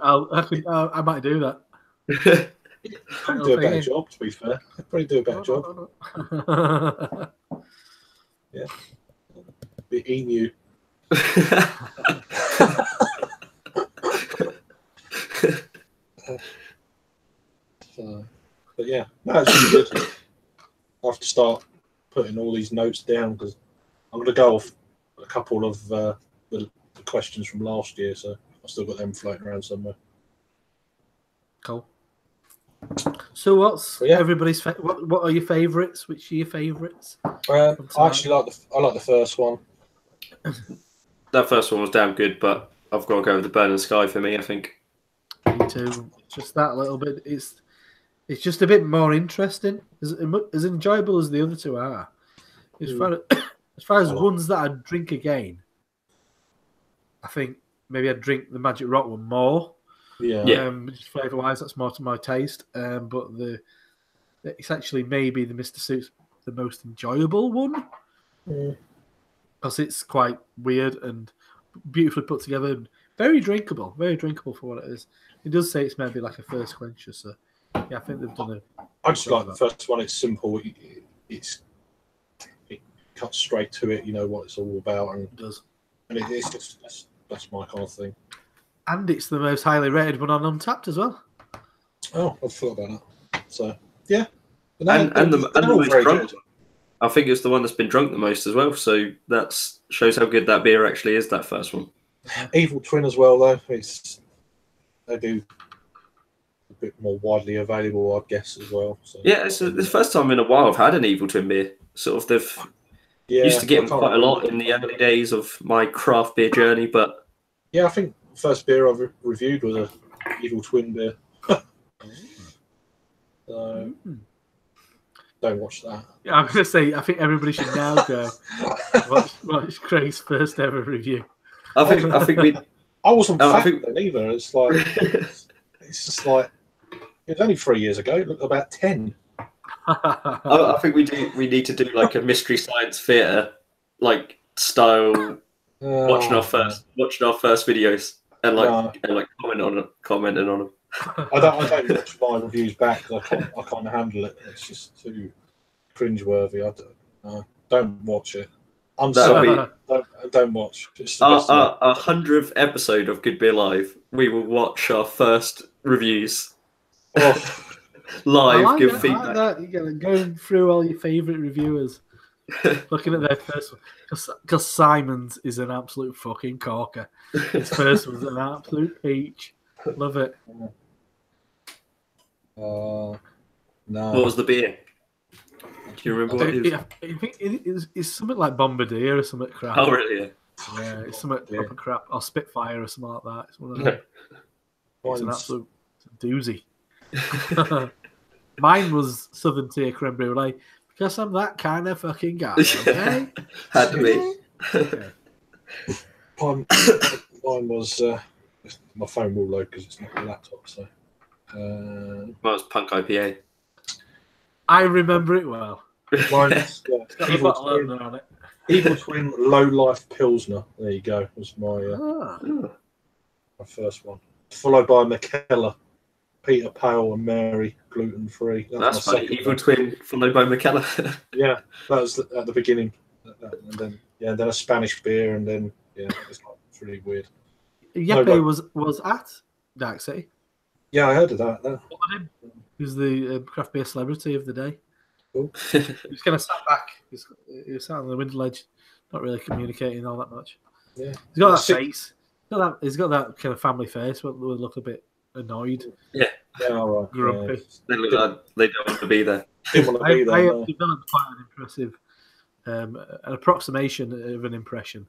Speaker 2: I might do that.
Speaker 3: I'd do a better job, to be fair. I'd probably do a better job. Yeah. The emu. But yeah, no, it's really good. I have to start putting all these notes down because I'm going to go off a couple of the questions from last year, so I've still got them floating around somewhere.
Speaker 2: Cool. So what's everybody's what are your favourites? Which are your favourites?
Speaker 3: I actually like the first one.
Speaker 1: That first one was damn good, but I've got to go with the Burning Sky for me. I think.
Speaker 2: Me too. Just that little bit. It's just a bit more interesting. As enjoyable as the other two are. As far as ones that I'd drink again, I think maybe I'd drink the Magic Rock one more.
Speaker 3: Yeah.
Speaker 2: Just flavour wise, that's more to my taste. But it's actually maybe the Mr. Suit's the most enjoyable one. Because it's quite weird and beautifully put together and very drinkable for what it is. It does say it's maybe like a first quencher, so yeah, I think they've done
Speaker 3: I just like the first one. It's simple. It cuts straight to it. You know what it's all about, and
Speaker 2: it does.
Speaker 3: And it's just that's my kind of thing.
Speaker 2: And it's the most highly rated one on Untapped as well.
Speaker 3: Oh, I forgot about that. So yeah,
Speaker 1: and the most drunk. I think it's the one that's been drunk the most as well. So that shows how good that beer actually is. That first one.
Speaker 3: Evil Twin as well, though. They do a bit more widely available, I guess, as well. So.
Speaker 1: Yeah, it's the first time in a while I've had an Evil Twin beer. Sort of they've used to get them quite a lot in the early days of my craft beer journey, but
Speaker 3: yeah, I think the first beer I've reviewed was a Evil Twin beer. So don't watch that.
Speaker 2: Yeah, I'm going to say I think everybody should now go watch Craig's first ever review.
Speaker 1: I think we.
Speaker 3: I wasn't fat then either. It's like it's just like it was only 3 years ago. It looked about 10.
Speaker 1: I think we need to do like a Mystery Science Theatre like style, watching our first videos and commenting on them.
Speaker 3: I don't watch my reviews back because I can't handle it. It's just too cringeworthy. Don't watch it. I'm sorry. Don't watch. It's the best
Speaker 1: our 100th episode of Good Beer Live. We will watch our first reviews live. Give feedback.
Speaker 2: Like that. You're going through all your favourite reviewers, looking at their first one. Because Simon's is an absolute fucking corker. His first one's an absolute peach. Love it.
Speaker 3: No.
Speaker 1: What was the beer? Do you remember what it is?
Speaker 2: I think it's something like Bombardier or something crap.
Speaker 1: Oh, really?
Speaker 2: Yeah, it's something proper crap. Or Spitfire or something like that. It's one of them. It's an absolute doozy. Mine was Southern Tier Creme Brulee because I'm that kind of fucking guy. Okay?
Speaker 1: Had to be.
Speaker 3: Mine was my phone will load because it's not a laptop. So
Speaker 1: mine was Punk IPA.
Speaker 2: I remember it well.
Speaker 3: Mine's
Speaker 2: Evil Twin on it.
Speaker 3: Evil Twin Low Life Pilsner. There you go. Was my first one. Followed by McKellar, Peter Pale and Mary gluten free.
Speaker 1: That's funny. Evil Twin followed by McKellar.
Speaker 3: Yeah, that was at the beginning, and then a Spanish beer, and then it's really weird.
Speaker 2: Yeppe was at Dark City.
Speaker 3: Yeah, I heard of that.
Speaker 2: He was the craft beer celebrity of the day.
Speaker 3: Cool.
Speaker 2: He was kind of sat back. He was sat on the window ledge, not really communicating all that much.
Speaker 3: Yeah,
Speaker 2: he's got that face. He's got that kind of family face. But they look a bit annoyed.
Speaker 1: Yeah,
Speaker 3: all right.
Speaker 2: Grumpy.
Speaker 1: Yeah. They look like they don't want to be there.
Speaker 2: I have developed quite an impressive, an approximation of an impression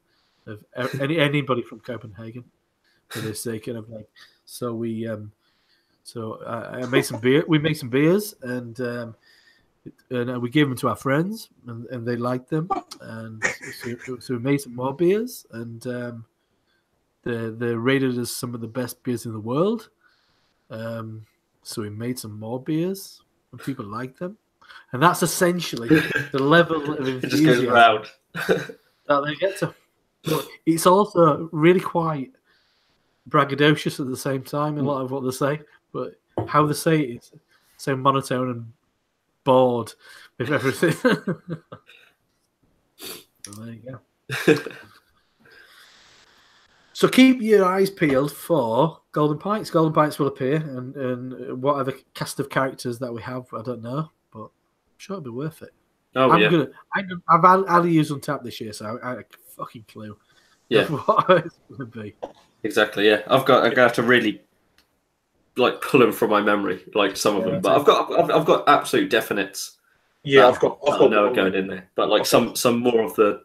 Speaker 2: of anybody from Copenhagen. For this sake, kind of like, so we. So I made some beer. We made some beers, and we gave them to our friends, and they liked them. And so we made some more beers, and they're rated as some of the best beers in the world. So we made some more beers, and people liked them. And that's essentially the level of enthusiasm
Speaker 1: it just goes around.
Speaker 2: that they get to. But it's also really quite braggadocious at the same time. A lot of what they say. But how they say it is so monotone and bored with everything. So there you go. So keep your eyes peeled for Golden Pints. Golden Pints will appear, and whatever cast of characters that we have, I don't know, but I'm sure it'll be worth it.
Speaker 1: Oh,
Speaker 2: I've only used Untapped this year, so I have a fucking clue.
Speaker 1: Yeah,
Speaker 2: what it's going to be.
Speaker 1: Exactly. Yeah, I'm gonna have to really pull them from my memory, some of them. But I've got absolute definites.
Speaker 3: Yeah, I've got
Speaker 1: no going in there. But some more of the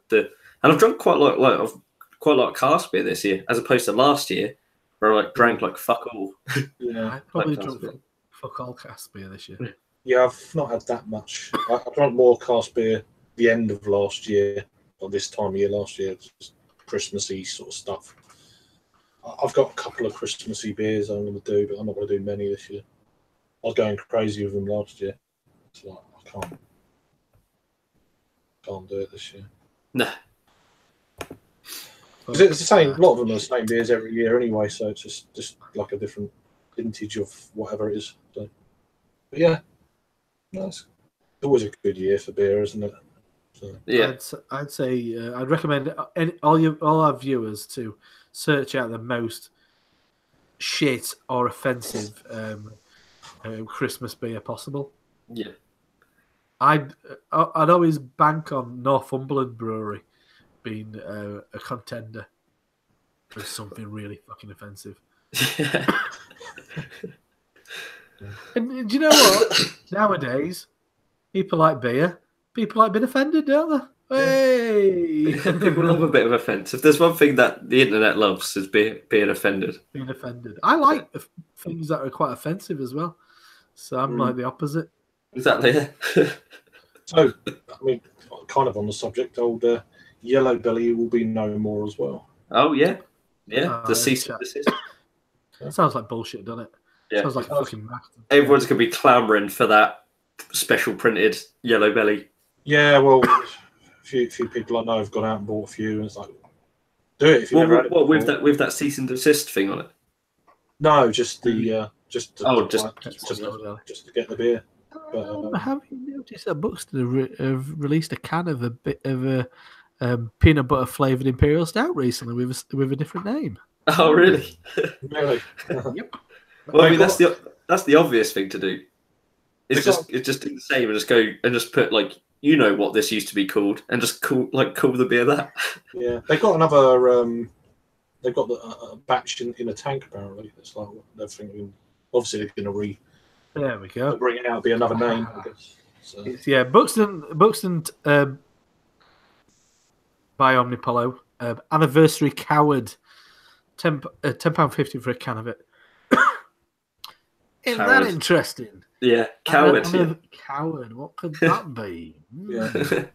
Speaker 1: and I've drunk quite a lot of quite a lot of cask beer this year, as opposed to last year, where I drank like fuck all.
Speaker 3: Yeah,
Speaker 2: I probably
Speaker 1: Like
Speaker 2: drunk
Speaker 1: cask beer.
Speaker 2: fuck all cask beer this year.
Speaker 3: yeah, I've not had that much. I drank more cask beer the end of last year, or this time of year last year, just Christmassy sort of stuff. I've got a couple of Christmassy beers I'm going to do, but I'm not going to do many this year. I was going crazy with them last year. It's like, I can't do it this year.
Speaker 1: Nah.
Speaker 3: Because it's the same. A lot of them are the same beers every year anyway, so it's just like a different vintage of whatever it is. So, but yeah, it's always a good year for beer, isn't it? So,
Speaker 1: Yeah.
Speaker 2: I'd say I'd recommend all our viewers to search out the most shit or offensive Christmas beer possible.
Speaker 1: Yeah.
Speaker 2: I'd always bank on Northumberland Brewery being a contender for something really fucking offensive. And do you know what? Nowadays, people like beer. People like being offended, don't they? Hey!
Speaker 1: People love a bit of offence. If there's one thing that the internet loves, is being offended.
Speaker 2: Being offended. I like things that are quite offensive as well. So I'm like the opposite.
Speaker 1: Exactly.
Speaker 3: so I mean, kind of on the subject, old Yellow Belly will be no more as well.
Speaker 1: Oh yeah,
Speaker 2: Oh,
Speaker 1: the cease and desist.
Speaker 2: Sounds like bullshit, doesn't it?
Speaker 1: Yeah.
Speaker 2: Sounds like a fucking math.
Speaker 1: Everyone's gonna be clamouring for that special printed Yellow Belly.
Speaker 3: Yeah, well, a few people I know have gone out and bought a few, and it's like, do it if you never had it.
Speaker 1: What with that cease and desist thing on it?
Speaker 3: No, just the
Speaker 1: just
Speaker 3: to get the beer. But,
Speaker 2: have you noticed that Buxton have released a can of a bit of a peanut butter flavored imperial stout recently with a different name?
Speaker 1: Oh really?
Speaker 3: Really?
Speaker 2: Yep.
Speaker 1: Well, I mean that's the obvious thing to do. It's just do the same and just go and just put like what this used to be called and just call the beer that.
Speaker 3: Yeah, they've got another. They've got a batch in a tank apparently. It's like they're thinking. Obviously, they're going to
Speaker 2: There we go.
Speaker 3: bring it out, be another name. I guess. So.
Speaker 2: Yeah, Buxton by Omnipollo anniversary coward, £10.50 for a can of it. Isn't that interesting?
Speaker 1: Yeah, coward.
Speaker 2: Coward. What could that be?
Speaker 3: Yeah.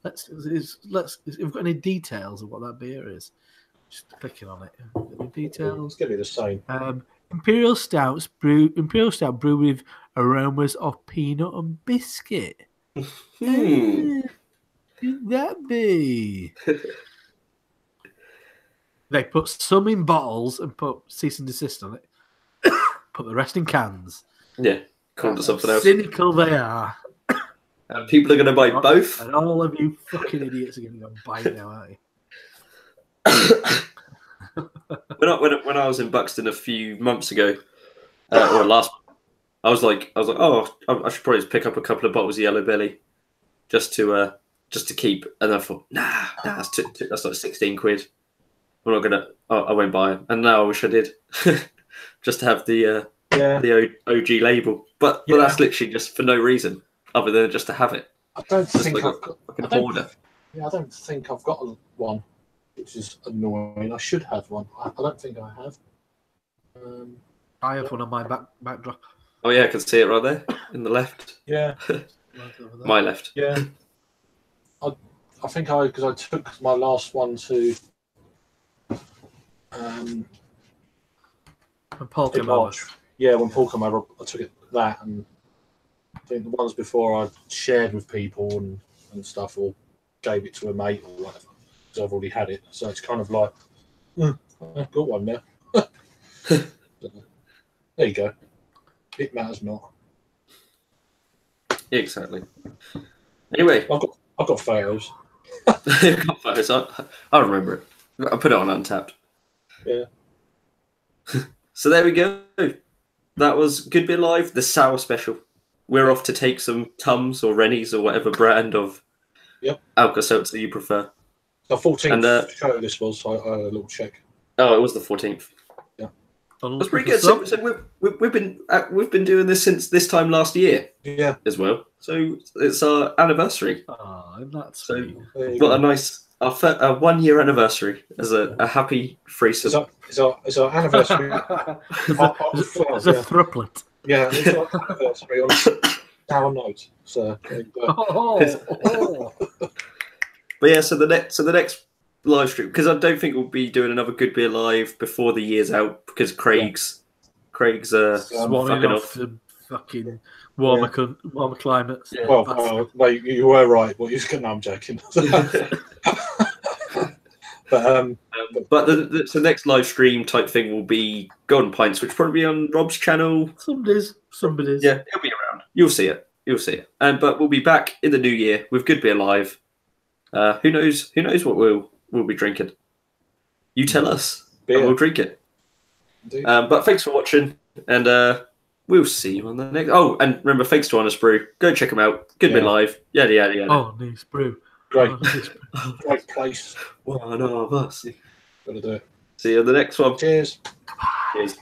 Speaker 2: Let's. If we've got any details of what that beer is, just clicking on it. Any details?
Speaker 3: It's going to be the same.
Speaker 2: Imperial Stout brewed with aromas of peanut and biscuit. Could that be? They put some in bottles and put cease and desist on it. Put the rest in cans.
Speaker 1: Yeah, called it something else.
Speaker 2: Cynical they are.
Speaker 1: And people are going to buy both.
Speaker 2: And all of you fucking idiots are going to go buy it now, aren't you?
Speaker 1: When I was in Buxton a few months ago, or last, I was like, oh, I should probably just pick up a couple of bottles of Yellow Belly, just to keep. And I thought, nah, that's like 16 quid. I'm not gonna. I won't buy them. And now I wish I did, just to have the OG label. But that's literally just for no reason other than just to have it.
Speaker 3: I don't think
Speaker 1: like
Speaker 3: I've got.
Speaker 1: I
Speaker 3: don't think I've got one, which is annoying. I should have one. I don't think I have.
Speaker 2: I have one on my backdrop.
Speaker 1: Oh yeah, I can see it right there in the left.
Speaker 3: Yeah,
Speaker 1: my left.
Speaker 3: Yeah, I think because I took my last one to.
Speaker 2: When Paul came over.
Speaker 3: Yeah, when Paul came over, I took that, and I think the ones before I shared with people and stuff, or gave it to a mate or whatever, because I've already had it. So it's kind of like, I've got one now. There you go. It matters not.
Speaker 1: Exactly. Anyway,
Speaker 3: I've got photos.
Speaker 1: I've got photos. I remember it. I put it on Untapped.
Speaker 3: Yeah.
Speaker 1: So there we go. That was Good Beer Live, the sour special. We're off to take some Tums or Rennies or whatever brand of Alka-Seltzer you prefer.
Speaker 3: The 14th show this was, so I had a little check.
Speaker 1: Oh, it was the 14th.
Speaker 3: Yeah.
Speaker 1: That's pretty good. So we've been doing this since this time last year.
Speaker 3: Yeah.
Speaker 1: As well. So it's our anniversary.
Speaker 2: Oh, that's
Speaker 1: so what a nice our 1 year anniversary as a happy threesome.
Speaker 3: Is our anniversary?
Speaker 2: As
Speaker 3: Well,
Speaker 2: a
Speaker 3: yeah.
Speaker 2: thruplet.
Speaker 3: Yeah, it's our anniversary on our note. So,
Speaker 1: But yeah, so the next live stream, because I don't think we'll be doing another Good Beer Live before the year's out, because Craig's
Speaker 2: Swanning
Speaker 1: fucking
Speaker 2: off
Speaker 1: off.
Speaker 2: to fucking warmer climates.
Speaker 1: Yeah.
Speaker 3: Well, no, you were right. Well, no, I'm joking. But
Speaker 1: the next live stream type thing will be Golden Pints, which will probably be on Rob's channel.
Speaker 2: Somebody's.
Speaker 1: Yeah, he'll be around. You'll see it. But we'll be back in the new year with Good Beer Live. Who knows what we'll be drinking? You tell us, and we'll drink it. But thanks for watching, and we'll see you on the next. Oh, and remember, thanks to Honest Brew. Go check them out. Good Beer Live. Yeah.
Speaker 2: Oh, nice brew.
Speaker 3: Great,
Speaker 2: Oh, nice brew.
Speaker 3: great place.
Speaker 1: One of us.
Speaker 3: Gotta do it.
Speaker 1: See you on the next one.
Speaker 3: Cheers.
Speaker 1: Cheers.